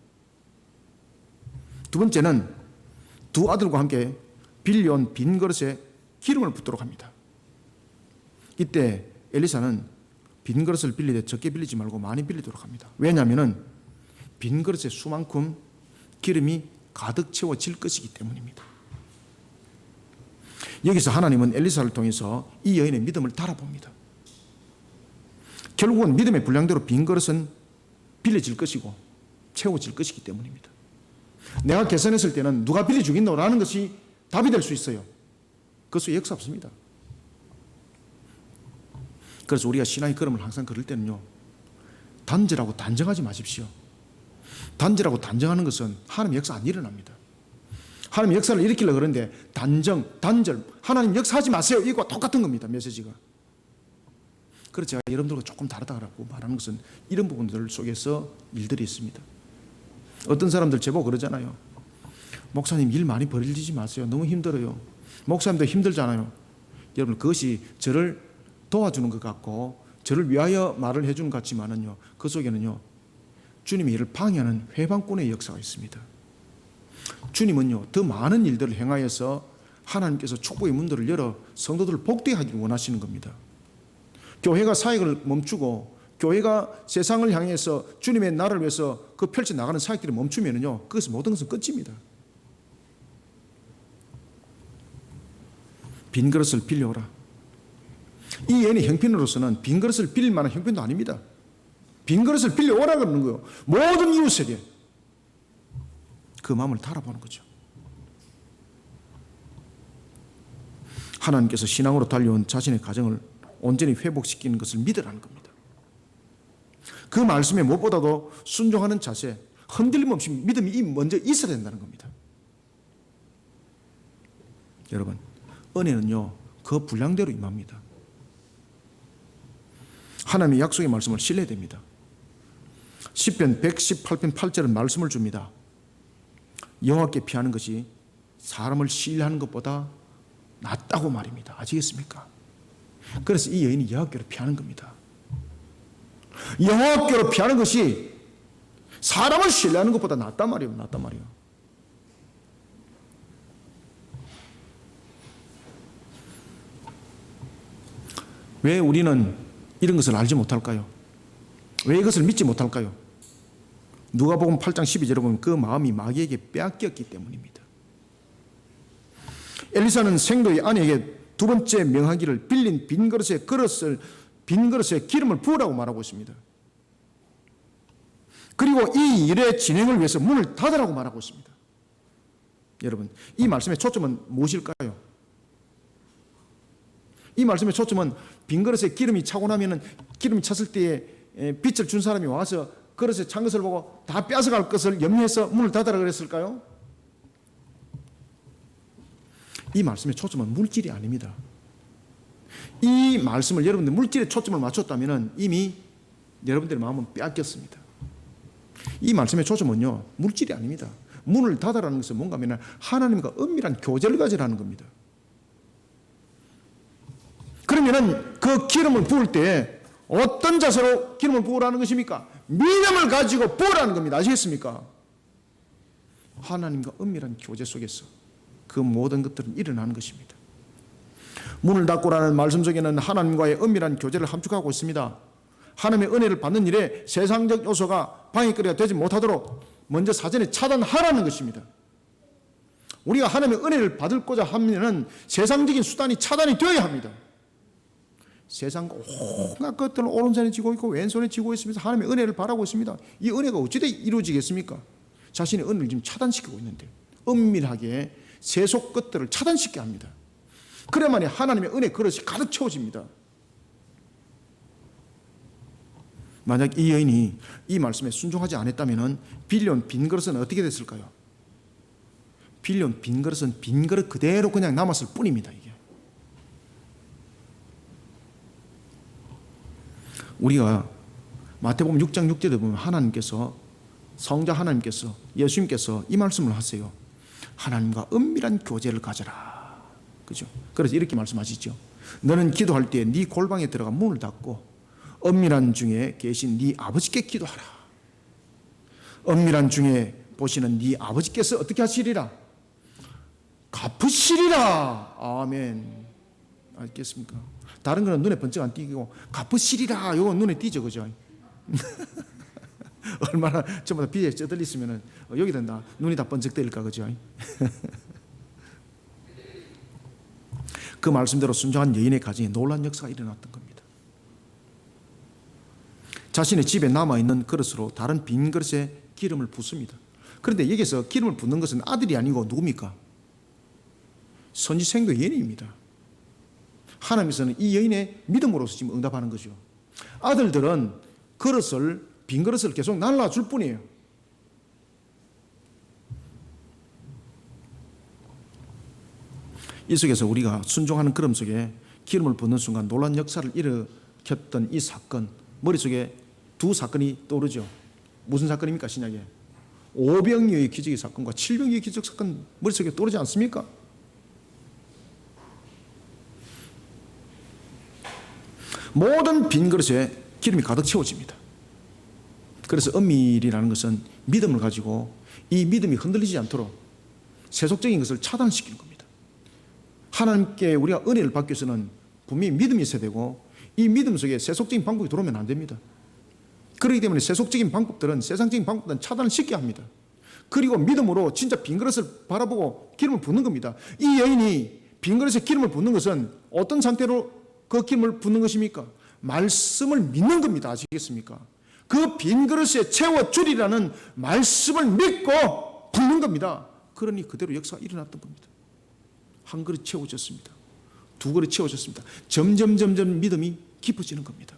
두 번째는 두 아들과 함께 빌려온 빈 그릇에 기름을 붓도록 합니다. 이때 엘리사는 빈 그릇을 빌리되 적게 빌리지 말고 많이 빌리도록 합니다. 왜냐하면 빈 그릇의 수만큼 기름이 가득 채워질 것이기 때문입니다. 여기서 하나님은 엘리사를 통해서 이 여인의 믿음을 달아봅니다. 결국은 믿음의 분량대로 빈 그릇은 빌려질 것이고 채워질 것이기 때문입니다. 내가 계산했을 때는 누가 빌려주겠노라는 것이 답이 될 수 있어요. 그것은 역사 없습니다. 그래서 우리가 신앙의 걸음을 항상 걸을 때는요, 단절하고 단정하지 마십시오. 단절하고 단정하는 것은 하나님의 역사 안 일어납니다. 하나님 역사를 일으키려고 그러는데 단절, 하나님 역사하지 마세요. 이거와 똑같은 겁니다. 메시지가. 그래서 제가 여러분들과 조금 다르다고 말하는 것은 이런 부분들 속에서 일들이 있습니다. 어떤 사람들 제보고 그러잖아요. 목사님 일 많이 벌리지 마세요. 너무 힘들어요. 목사님도 힘들잖아요. 여러분 그것이 저를 도와주는 것 같고 저를 위하여 말을 해주는 것 같지만은요, 그 속에는요 주님의 일을 방해하는 회방꾼의 역사가 있습니다. 주님은요 더 많은 일들을 행하여서 하나님께서 축복의 문들을 열어 성도들을 복되게 하기를 원하시는 겁니다. 교회가 사역을 멈추고 교회가 세상을 향해서 주님의 나라를 위해서 그 펼쳐나가는 사역들이 멈추면요 그것은 모든 것은 끝입니다. 빈 그릇을 빌려오라. 이 여인의 형편으로서는 빈 그릇을 빌릴 만한 형편도 아닙니다. 빈 그릇을 빌려오라 그러는 거예요. 모든 이웃에게 그 마음을 달아보는 거죠. 하나님께서 신앙으로 달려온 자신의 가정을 온전히 회복시키는 것을 믿으라는 겁니다. 그 말씀에 무엇보다도 순종하는 자세, 흔들림 없이 믿음이 먼저 있어야 된다는 겁니다. 여러분, 은혜는요 그 분량대로 임합니다. 하나님의 약속의 말씀을 신뢰해야 됩니다. 시편 118편 8절은 말씀을 줍니다. 여호와께 피하는 것이 사람을 신뢰하는 것보다 낫다고 말입니다. 아시겠습니까? 그래서 이 여인이 여호와께로 피하는 겁니다. 여호와께로 피하는 것이 사람을 신뢰하는 것보다 낫단 말이에요. 낫단 말이에요. 왜 우리는 이런 것을 알지 못할까요? 왜 이것을 믿지 못할까요? 누가복음 8장 12절에 보면 그 마음이 마귀에게 빼앗겼기 때문입니다. 엘리사는 생도의 아내에게 두 번째 명하기를 빌린 빈 그릇에 기름을 부으라고 말하고 있습니다. 그리고 이 일의 진행을 위해서 문을 닫으라고 말하고 있습니다. 여러분, 이 말씀의 초점은 무엇일까요? 이 말씀의 초점은 빈 그릇에 기름이 차고 나면은 기름이 찼을 때에 빛을 준 사람이 와서 그릇에 찬 것을 보고 다 뺏어갈 것을 염려해서 문을 닫으라 그랬을까요? 이 말씀의 초점은 물질이 아닙니다. 이 말씀을 여러분들 물질에 초점을 맞췄다면 이미 여러분들의 마음은 빼앗겼습니다. 이 말씀의 초점은요 물질이 아닙니다. 문을 닫으라는 것은 뭔가 하면 하나님과 은밀한 교제를 가지라는 겁니다. 그러면은 그 기름을 부을 때 어떤 자세로 기름을 부으라는 것입니까? 믿음을 가지고 부으라는 겁니다. 아시겠습니까? 하나님과 은밀한 교제 속에서 그 모든 것들은 일어나는 것입니다. 문을 닫고라는 말씀 속에는 하나님과의 은밀한 교제를 함축하고 있습니다. 하나님의 은혜를 받는 일에 세상적 요소가 방해거리가 되지 못하도록 먼저 사전에 차단하라는 것입니다. 우리가 하나님의 은혜를 받고자 하면은 세상적인 수단이 차단이 되어야 합니다. 세상과 온갖 것들을 오른손에 쥐고 있고 왼손에 쥐고 있으면서 하나님의 은혜를 바라고 있습니다. 이 은혜가 어찌되어 이루어지겠습니까? 자신의 은혜를 지금 차단시키고 있는데 은밀하게 세속 것들을 차단시키게 합니다. 그래야만이 하나님의 은혜 그릇이 가득 채워집니다. 만약 이 여인이 이 말씀에 순종하지 않았다면 빌려온 빈 그릇은 어떻게 됐을까요? 빌려온 빈 그릇은 빈 그릇 그대로 그냥 남았을 뿐입니다. 이게 우리가 마태복음 6장 6절에 보면 하나님께서, 성자 하나님께서, 예수님께서 이 말씀을 하세요. 하나님과 은밀한 교제를 가져라. 그죠? 그래서 이렇게 말씀하시죠. 너는 기도할 때 네 골방에 들어가 문을 닫고 은밀한 중에 계신 네 아버지께 기도하라. 은밀한 중에 보시는 네 아버지께서 어떻게 하시리라? 갚으시리라. 아멘. 알겠습니까? 다른 거는 눈에 번쩍 안 띄고 갚으시리라. 이거 눈에 띄죠, 그죠? 얼마나 전부 다 비에 쩌들리 있으면 여기다 나 눈이 다 번쩍 뜨일까, 그죠? 그 말씀대로 순종한 여인의 가정에 놀라운 역사가 일어났던 겁니다. 자신의 집에 남아있는 그릇으로 다른 빈 그릇에 기름을 붓습니다. 그런데 여기서 기름을 붓는 것은 아들이 아니고 누굽니까? 선지생도 여인입니다. 하나님께서는 이 여인의 믿음으로서 지금 응답하는 거죠. 아들들은 빈 그릇을 계속 날라줄 뿐이에요. 이 속에서 우리가 순종하는 걸음 속에 기름을 붓는 순간 놀라운 역사를 일으켰던 이 사건, 머릿속에 두 사건이 떠오르죠. 무슨 사건입니까? 신약에 오병이어의 기적의 사건과 칠병이어의 기적 사건 머릿속에 떠오르지 않습니까? 모든 빈 그릇에 기름이 가득 채워집니다. 그래서 은밀이라는 것은 믿음을 가지고 이 믿음이 흔들리지 않도록 세속적인 것을 차단시키는 겁니다. 하나님께 우리가 은혜를 받기 위해서는 분명히 믿음이 있어야 되고 이 믿음 속에 세속적인 방법이 들어오면 안 됩니다. 그렇기 때문에 세속적인 방법들은, 세상적인 방법들은 차단을 시켜야 합니다. 그리고 믿음으로 진짜 빈 그릇을 바라보고 기름을 붓는 겁니다. 이 여인이 빈 그릇에 기름을 붓는 것은 어떤 상태로 그 기름을 붓는 것입니까? 말씀을 믿는 겁니다. 아시겠습니까? 그 빈 그릇에 채워주리라는 말씀을 믿고 붓는 겁니다. 그러니 그대로 역사가 일어났던 겁니다. 한 그릇 채워졌습니다. 두 그릇 채워졌습니다. 점점 믿음이 깊어지는 겁니다.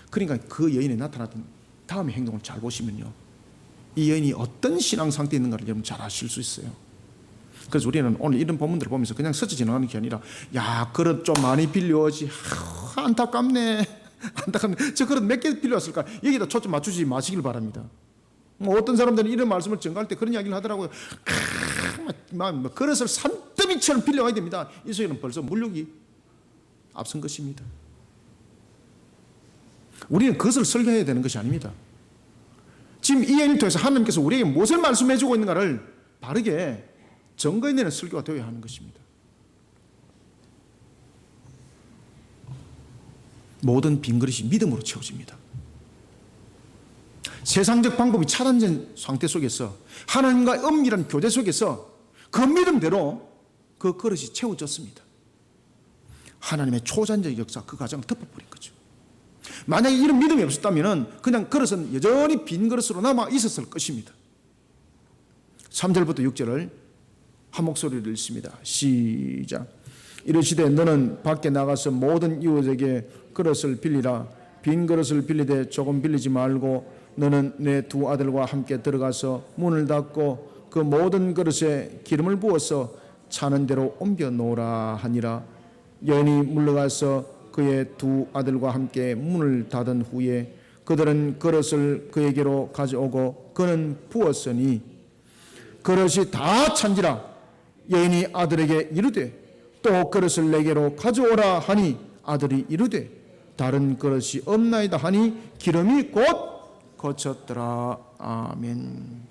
그러니까 그 여인에 나타났던 다음의 행동을 잘 보시면요, 이 여인이 어떤 신앙 상태에 있는가를 여러분 잘 아실 수 있어요. 그래서 우리는 오늘 이런 본문들을 보면서 그냥 스쳐 지나가는 게 아니라, 야, 그릇 좀 많이 빌려오지. 안타깝네. 저 그릇 몇 개 빌려왔을까? 여기다 초점 맞추지 마시길 바랍니다. 어떤 사람들은 이런 말씀을 전가할 때 그런 이야기를 하더라고요. 그릇을 산더미처럼 빌려와야 됩니다. 이 속에는 벌써 물욕이 앞선 것입니다. 우리는 그것을 설교해야 되는 것이 아닙니다. 지금 이 예를 통해서 하나님께서 우리에게 무엇을 말씀해 주고 있는가를 바르게 증거해내는 설교가 되어야 하는 것입니다. 모든 빈 그릇이 믿음으로 채워집니다. 세상적 방법이 차단된 상태 속에서 하나님과 은밀한 교제 속에서 그 믿음대로 그 그릇이 채워졌습니다. 하나님의 초자연적 역사, 그 가정을 덮어버린 거죠. 만약에 이런 믿음이 없었다면 그냥 그릇은 여전히 빈 그릇으로 남아 있었을 것입니다. 3절부터 6절을 한 목소리로 읽습니다. 시작. 이르시되 너는 밖에 나가서 모든 이웃에게 그릇을 빌리라. 빈 그릇을 빌리되 조금 빌리지 말고 너는 내 두 아들과 함께 들어가서 문을 닫고 그 모든 그릇에 기름을 부어서 차는 대로 옮겨 놓으라 하니라. 여인이 물러가서 그의 두 아들과 함께 문을 닫은 후에 그들은 그릇을 그에게로 가져오고 그는 부었으니 그릇이 다 찬지라. 여인이 아들에게 이르되 또 그릇을 내게로 가져오라 하니 아들이 이르되 다른 그릇이 없나이다 하니 기름이 곧 거쳤더라. 아멘.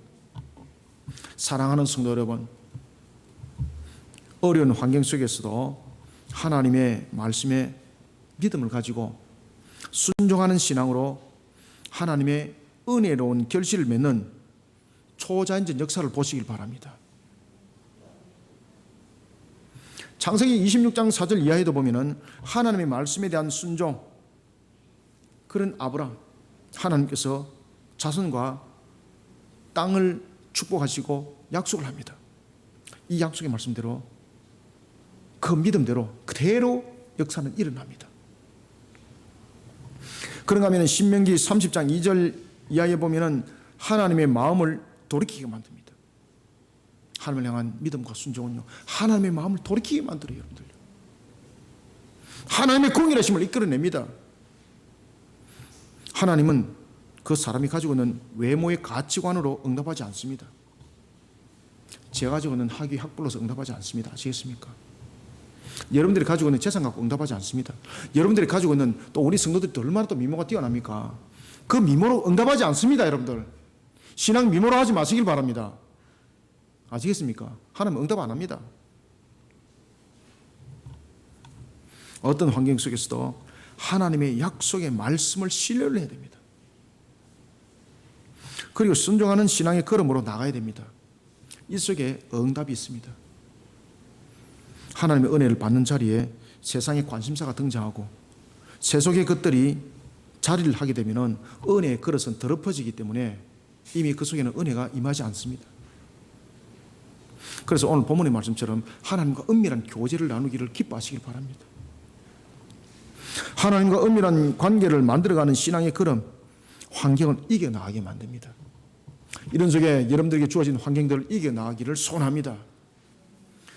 사랑하는 성도 여러분, 어려운 환경 속에서도 하나님의 말씀에 믿음을 가지고 순종하는 신앙으로 하나님의 은혜로운 결실을 맺는 초자연적 역사를 보시길 바랍니다. 창세기 26장 4절 이하에도 보면은 하나님의 말씀에 대한 순종, 그런 아브람, 하나님께서 자손과 땅을 축복하시고 약속을 합니다. 이 약속의 말씀대로 그 믿음대로 그대로 역사는 일어납니다. 그런가 하면 신명기 30장 2절 이하에 보면은 하나님의 마음을 돌이키게 만듭니다. 하나님을 향한 믿음과 순종은요, 하나님의 마음을 돌이키게 만들어요, 여러분들. 하나님의 공의하심을 이끌어냅니다. 하나님은 그 사람이 가지고 있는 외모의 가치관으로 응답하지 않습니다. 제가 가지고 있는 학위 학벌로서 응답하지 않습니다. 아시겠습니까? 여러분들이 가지고 있는 재산 갖고 응답하지 않습니다. 여러분들이 가지고 있는 또 우리 성도들이 또 얼마나 또 미모가 뛰어납니까? 그 미모로 응답하지 않습니다, 여러분들. 신앙 미모로 하지 마시길 바랍니다. 아시겠습니까? 하나님 응답 안 합니다. 어떤 환경 속에서도 하나님의 약속의 말씀을 신뢰를 해야 됩니다. 그리고 순종하는 신앙의 걸음으로 나가야 됩니다. 이 속에 응답이 있습니다. 하나님의 은혜를 받는 자리에 세상의 관심사가 등장하고 세속의 것들이 자리를 하게 되면 은혜의 그릇은 더럽어지기 때문에 이미 그 속에는 은혜가 임하지 않습니다. 그래서 오늘 본문의 말씀처럼 하나님과 은밀한 교제를 나누기를 기뻐하시길 바랍니다. 하나님과 은밀한 관계를 만들어가는 신앙의 걸음, 환경을 이겨나가게 만듭니다. 이런 속에 여러분들에게 주어진 환경들을 이겨나가기를 소원합니다.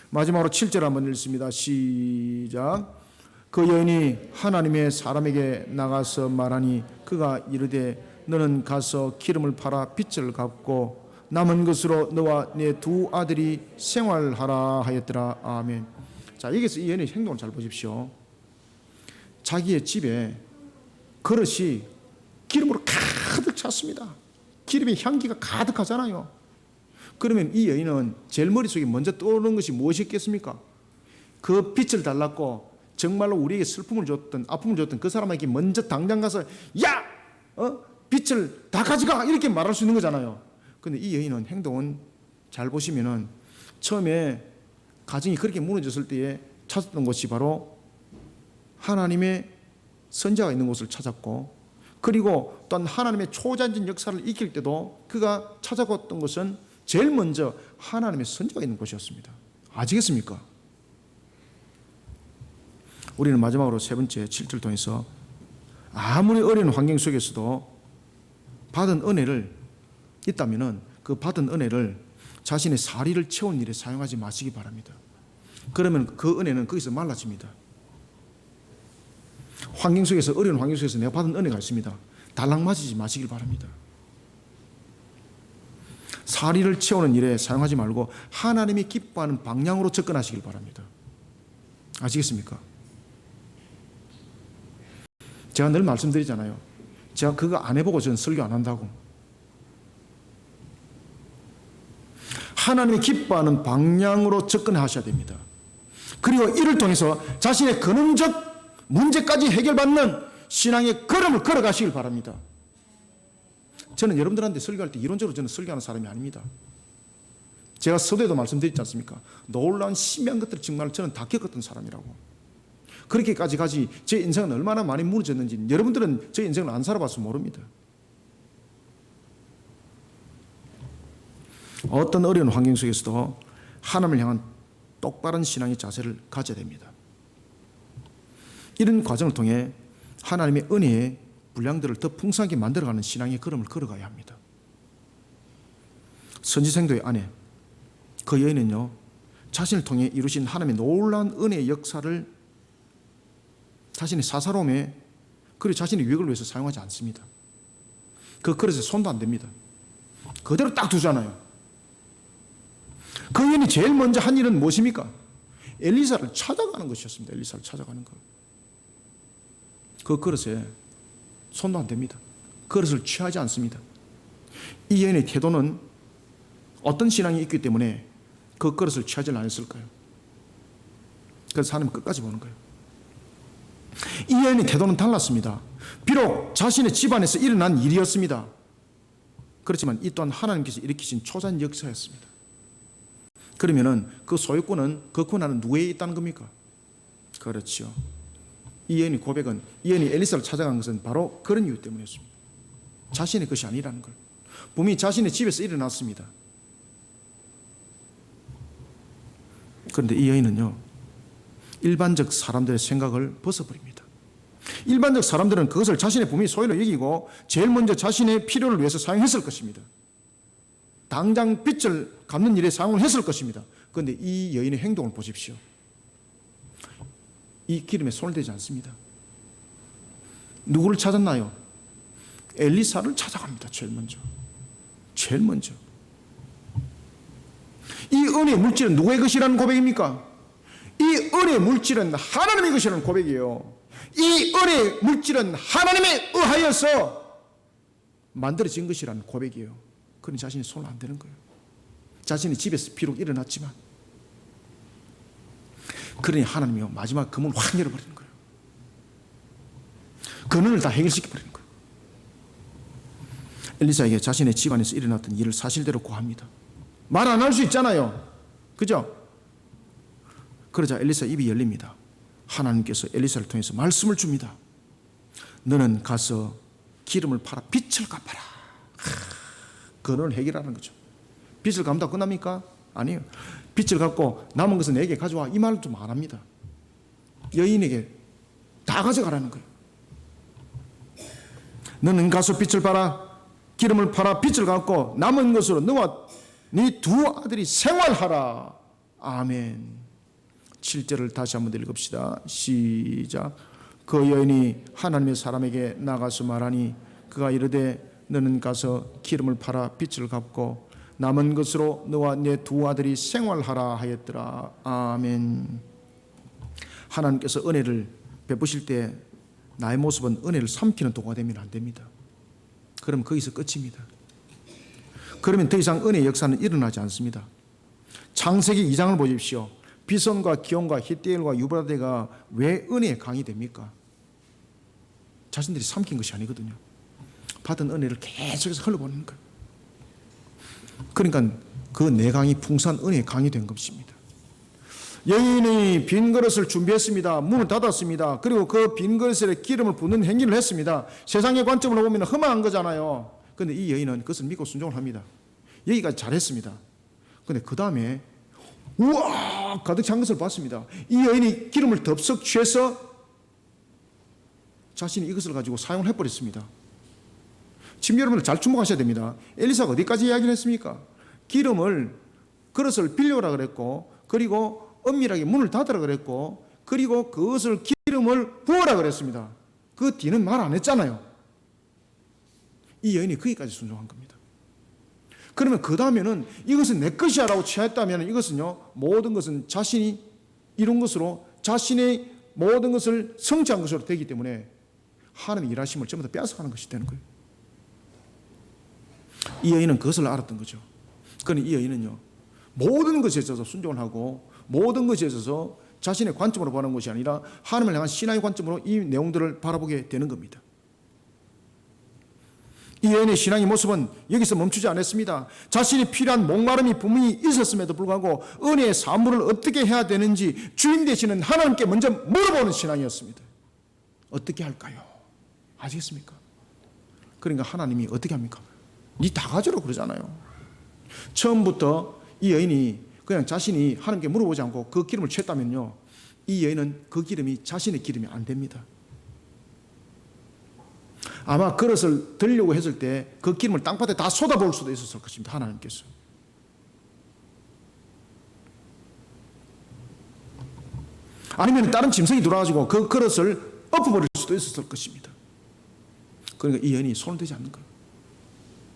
마지막으로 7절 한번 읽습니다. 시작. 그 여인이 하나님의 사람에게 나가서 말하니 그가 이르되 너는 가서 기름을 팔아 빚을 갚고 남은 것으로 너와 네 두 아들이 생활하라 하였더라. 아멘. 자, 여기서 이 여인의 행동을 잘 보십시오. 자기의 집에 그릇이 기름으로 가득 찼습니다. 기름의 향기가 가득하잖아요. 그러면 이 여인은 제일 머릿속에 먼저 떠오르는 것이 무엇이었겠습니까? 그 빛을 달랐고 정말로 우리에게 슬픔을 줬던, 아픔을 줬던 그 사람에게 먼저 당장 가서 야! 빛을 다 가져가! 이렇게 말할 수 있는 거잖아요. 그런데 이 여인은 행동은 잘 보시면은 처음에 가정이 그렇게 무너졌을 때에 찾았던 것이 바로 하나님의 선지자가 있는 곳을 찾았고, 그리고 또한 하나님의 초자연적 역사를 익힐 때도 그가 찾아갔던 것은 제일 먼저 하나님의 선지자가 있는 곳이었습니다. 아시겠습니까? 우리는 마지막으로 세 번째 7절 통해서 아무리 어려운 환경 속에서도 받은 은혜를 있다면은 그 받은 은혜를 자신의 사리를 채운 일에 사용하지 마시기 바랍니다. 그러면 그 은혜는 거기서 말라집니다. 환경 속에서, 어려운 환경 속에서 내가 받은 은혜가 있습니다. 달랑 맞이지 마시길 바랍니다. 사리를 채우는 일에 사용하지 말고 하나님이 기뻐하는 방향으로 접근하시길 바랍니다. 아시겠습니까? 제가 늘 말씀드리잖아요. 제가 그거 안 해보고 저는 설교 안 한다고. 하나님이 기뻐하는 방향으로 접근하셔야 됩니다. 그리고 이를 통해서 자신의 근원적 문제까지 해결받는 신앙의 걸음을 걸어가시길 바랍니다. 저는 여러분들한테 설교할 때 이론적으로 저는 설교하는 사람이 아닙니다. 제가 서두에도 말씀드렸지 않습니까? 놀라운 신비한 것들을 정말 저는 다 겪었던 사람이라고. 그렇게까지 가지 제 인생은 얼마나 많이 무너졌는지 여러분들은 제 인생을 안 살아봐서 모릅니다. 어떤 어려운 환경 속에서도 하나님을 향한 똑바른 신앙의 자세를 가져야 됩니다. 이런 과정을 통해 하나님의 은혜의 분량들을 더 풍성하게 만들어가는 신앙의 걸음을 걸어가야 합니다. 선지생도의 아내 그 여인은요, 자신을 통해 이루신 하나님의 놀라운 은혜의 역사를 자신의 사사로움에, 그리고 자신의 유익을 위해서 사용하지 않습니다. 그 그릇에 손도 안 댑니다. 그대로 딱 두잖아요. 그 여인이 제일 먼저 한 일은 무엇입니까? 엘리사를 찾아가는 것이었습니다. 엘리사를 찾아가는 것. 그 그릇에 손도 안 댑니다. 그릇을 취하지 않습니다. 이 여인의 태도는 어떤 신앙이 있기 때문에 그 그릇을 취하지 않았을까요? 그래서 하나님 끝까지 보는 거예요. 이 여인의 태도는 달랐습니다. 비록 자신의 집안에서 일어난 일이었습니다. 그렇지만 이 또한 하나님께서 일으키신 초자연 역사였습니다. 그러면은 그 소유권은, 그 권한은 누구에 있다는 겁니까? 그렇죠. 이 여인의 고백은, 이 여인이 엘리사를 찾아간 것은 바로 그런 이유 때문이었습니다. 자신의 것이 아니라는 걸. 분명히 자신의 집에서 일어났습니다. 그런데 이 여인은요, 일반적 사람들의 생각을 벗어버립니다. 일반적 사람들은 그것을 자신의 부모의 소유로 여기고 제일 먼저 자신의 필요를 위해서 사용했을 것입니다. 당장 빚을 갚는 일에 사용을 했을 것입니다. 그런데 이 여인의 행동을 보십시오. 이 기름에 손을 대지 않습니다. 누구를 찾았나요? 엘리사를 찾아갑니다. 제일 먼저. 이 은혜의 물질은 누구의 것이라는 고백입니까? 이 은혜의 물질은 하나님의 것이라는 고백이에요. 이 은혜의 물질은 하나님에 의하여서 만들어진 것이라는 고백이에요. 그러니 자신이 손을 안 대는 거예요. 자신이 집에서 비록 일어났지만, 그러니 하나님이요, 마지막 그 문을 확 열어버리는 거예요. 근원을 다 해결시켜버리는 거예요. 엘리사에게 자신의 집안에서 일어났던 일을 사실대로 고합니다. 말 안 할 수 있잖아요. 그죠? 그러자 엘리사 입이 열립니다. 하나님께서 엘리사를 통해서 말씀을 줍니다. 너는 가서 기름을 팔아 빚을 갚아라. 근원을 해결하는 거죠. 빚을 갚는다고 끝납니까? 아니에요. 빚을 갚고 남은 것은 내게 가져와, 이 말을 좀 안 합니다. 여인에게 다 가져가라는 거예요. 너는 가서 빚을 팔아, 기름을 팔아 빚을 갚고 남은 것으로 너와 네 두 아들이 생활하라. 아멘. 7절을 다시 한번 읽읍시다. 시작. 그 여인이 하나님의 사람에게 나가서 말하니 그가 이르되 너는 가서 기름을 팔아 빚을 갚고 남은 것으로 너와 네 두 아들이 생활하라 하였더라. 아멘. 하나님께서 은혜를 베푸실 때 나의 모습은 은혜를 삼키는 도구가 되면 안 됩니다. 그럼 거기서 끝입니다. 그러면 더 이상 은혜의 역사는 일어나지 않습니다. 창세기 2장을 보십시오. 비손과 기온과 히띠엘과 유브라데가 왜 은혜의 강이 됩니까? 자신들이 삼킨 것이 아니거든요. 받은 은혜를 계속해서 흘러보내는 거예요. 그러니까 그 네 강이 풍성한 은혜의 강이 된 것입니다. 여인이 빈 그릇을 준비했습니다. 문을 닫았습니다. 그리고 그 빈 그릇에 기름을 붓는 행위를 했습니다. 세상의 관점으로 보면 흠한 거잖아요. 그런데 이 여인은 그것을 믿고 순종을 합니다. 여기까지 잘했습니다. 그런데 그 다음에 우와 가득 찬 것을 봤습니다. 이 여인이 기름을 덥석 취해서 자신이 이것을 가지고 사용을 해버렸습니다. 지금 여러분들 잘 주목하셔야 됩니다. 엘리사가 어디까지 이야기를 했습니까? 기름을 그릇을 빌려오라 그랬고, 그리고 엄밀하게 문을 닫으라 그랬고, 그리고 그것을 기름을 부어라 그랬습니다. 그 뒤는 말 안 했잖아요. 이 여인이 거기까지 순종한 겁니다. 그러면 그 다음에는 이것은 내 것이야 라고 취했다면 이것은요, 모든 것은 자신이 이룬 것으로 자신의 모든 것을 성취한 것으로 되기 때문에 하나님의 일하심을 전부 다 빼앗아가는 것이 되는 거예요. 이 여인은 그것을 알았던 거죠. 그러니 이 여인은요, 모든 것에 있어서 순종을 하고 모든 것에 있어서 자신의 관점으로 보는 것이 아니라 하나님을 향한 신앙의 관점으로 이 내용들을 바라보게 되는 겁니다. 이 여인의 신앙의 모습은 여기서 멈추지 않았습니다. 자신이 필요한 목마름이 분명히 있었음에도 불구하고 은혜의 사물을 어떻게 해야 되는지 주인 되시는 하나님께 먼저 물어보는 신앙이었습니다. 어떻게 할까요? 아시겠습니까? 그러니까 하나님이 어떻게 합니까? 니 다 가져라 그러잖아요. 처음부터 이 여인이 그냥 자신이 하나님께 물어보지 않고 그 기름을 취했다면요, 이 여인은 그 기름이 자신의 기름이 안 됩니다. 아마 그릇을 들려고 했을 때 그 기름을 땅바닥에 다 쏟아부을 수도 있었을 것입니다. 하나님께서. 아니면 다른 짐승이 들어와가지고 그 그릇을 엎어버릴 수도 있었을 것입니다. 그러니까 이 여인이 손을 대지 않는 거예요.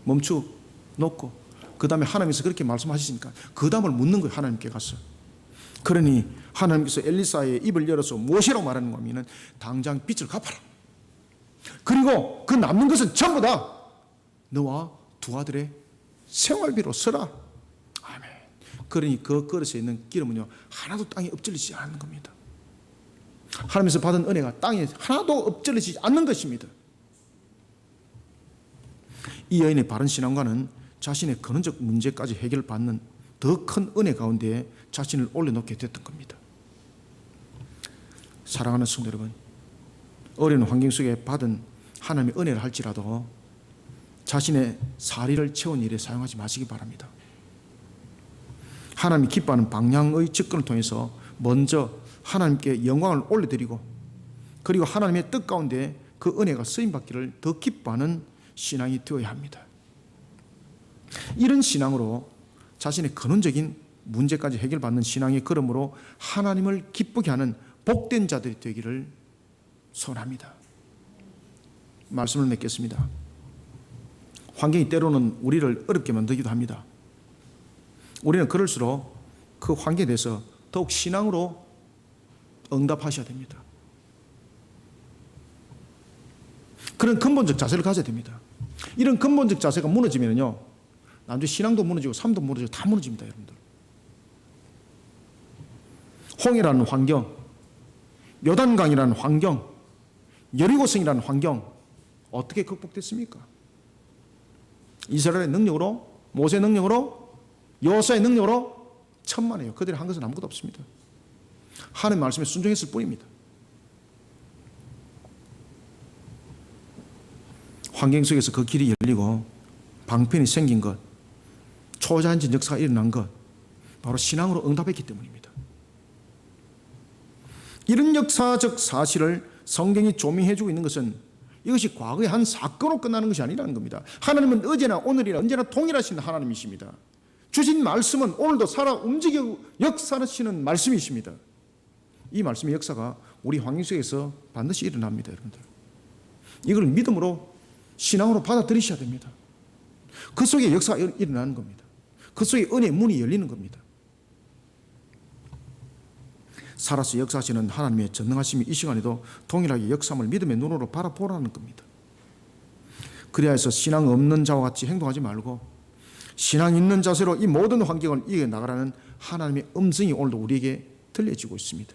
멈추 놓고 그 다음에 하나님께서 그렇게 말씀하시니까 그 다음을 묻는 거예요. 하나님께 가서. 그러니 하나님께서 엘리사의 입을 열어서 무엇이라고 말하는 거냐면 당장 빚을 갚아라. 그리고 그 남는 것은 전부 다 너와 두 아들의 생활비로 쓰라. 아멘. 그러니 그 그릇에 있는 기름은요, 하나도 땅에 엎질리지 않는 겁니다. 하나님께서 받은 은혜가 땅에 하나도 엎질리지 않는 것입니다. 이 여인의 바른 신앙과는 자신의 근원적 문제까지 해결받는 더 큰 은혜 가운데 자신을 올려놓게 됐던 겁니다. 사랑하는 성도 여러분, 어려운 환경 속에 받은 하나님의 은혜를 할지라도 자신의 사리를 채운 일에 사용하지 마시기 바랍니다. 하나님이 기뻐하는 방향의 접근을 통해서 먼저 하나님께 영광을 올려드리고, 그리고 하나님의 뜻 가운데 그 은혜가 쓰임받기를 더 기뻐하는 신앙이 되어야 합니다. 이런 신앙으로 자신의 근원적인 문제까지 해결받는 신앙의 걸음으로 하나님을 기쁘게 하는 복된 자들이 되기를 소원합니다. 말씀을 맺겠습니다. 환경이 때로는 우리를 어렵게 만들기도 합니다. 우리는 그럴수록 그 환경에 대해서 더욱 신앙으로 응답하셔야 됩니다. 그런 근본적 자세를 가져야 됩니다. 이런 근본적 자세가 무너지면요, 나중에 신앙도 무너지고 삶도 무너지고 다 무너집니다, 여러분들. 홍해라는 환경, 요단강이라는 환경, 여리고성이라는 환경 어떻게 극복됐습니까? 이스라엘의 능력으로, 모세의 능력으로, 여호수아의 능력으로? 천만에요. 그들이 한 것은 아무것도 없습니다. 하나님의 말씀에 순종했을 뿐입니다. 환경 속에서 그 길이 열리고 방편이 생긴 것, 초자연적 역사가 일어난 것, 바로 신앙으로 응답했기 때문입니다. 이런 역사적 사실을 성경이 조명해주고 있는 것은 이것이 과거의 한 사건으로 끝나는 것이 아니라는 겁니다. 하나님은 어제나 오늘이나 언제나 동일하신 하나님이십니다. 주신 말씀은 오늘도 살아 움직이고 역사하시는 말씀이십니다. 이 말씀의 역사가 우리 환경 속에서 반드시 일어납니다, 여러분들. 이걸 믿음으로, 신앙으로 받아들이셔야 됩니다. 그 속에 역사가 일어나는 겁니다. 그 속에 은혜의 문이 열리는 겁니다. 살아서 역사하시는 하나님의 전능하심이 이 시간에도 동일하게 역사함을 믿음의 눈으로 바라보라는 겁니다. 그래야 해서 신앙 없는 자와 같이 행동하지 말고 신앙 있는 자세로 이 모든 환경을 이겨나가라는 하나님의 음성이 오늘도 우리에게 들려지고 있습니다.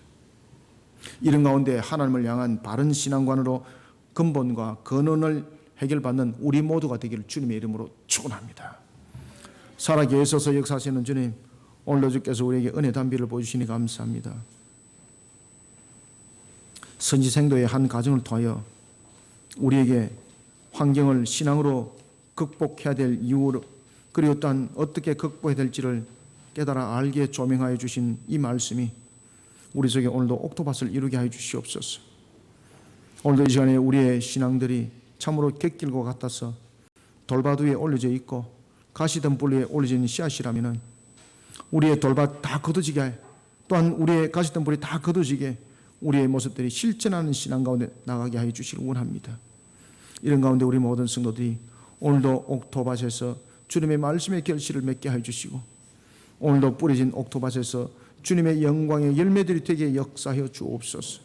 이런 가운데 하나님을 향한 바른 신앙관으로 근본과 근원을 해결받는 우리 모두가 되기를 주님의 이름으로 축원합니다. 살아계에 있어서 역사하시는 주님, 오늘도 주께서 우리에게 은혜 담비를 보여주시니 감사합니다. 선지생도의 한 가정을 통하여 우리에게 환경을 신앙으로 극복해야 될 이유로, 그리고 또한 어떻게 극복해야 될지를 깨달아 알게 조명하여 주신 이 말씀이 우리 속에 오늘도 옥토밭을 이루게 하여 주시옵소서. 오늘도 이 시간에 우리의 신앙들이 참으로 객길과 같아서 돌밭 위에 올려져 있고 가시덤불 위에 올려져 있는 씨앗이라면 우리의 돌밭 다 걷어지게, 또한 우리의 가시덤불이 다 걷어지게 우리의 모습들이 실천하는 신앙 가운데 나가게 하여 주시길 원합니다. 이런 가운데 우리 모든 성도들이 오늘도 옥토밭에서 주님의 말씀의 결실을 맺게 하여 주시고, 오늘도 뿌려진 옥토밭에서 주님의 영광의 열매들이 되게 역사하여 주옵소서.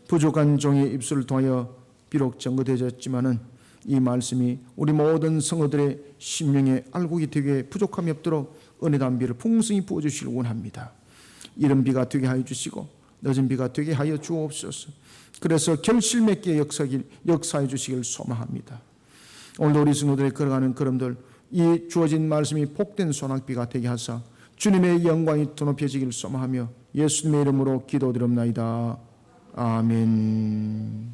부족한 종의 입술을 통하여 비록 증거되어졌지만은 이 말씀이 우리 모든 성도들의 심령에 알곡이 되게 부족함이 없도록 은혜 담비를 풍성히 부어주시길 원합니다. 이른 비가 되게 하여 주시고 늦은 비가 되게 하여 주옵소서. 그래서 결실 맺게 역사해 주시길 소망합니다. 오늘도 우리 성도들이 걸어가는 걸음들, 이 주어진 말씀이 복된 소낙비가 되게 하사 주님의 영광이 드높여지길 소망하며 예수님의 이름으로 기도드립나이다. 아멘.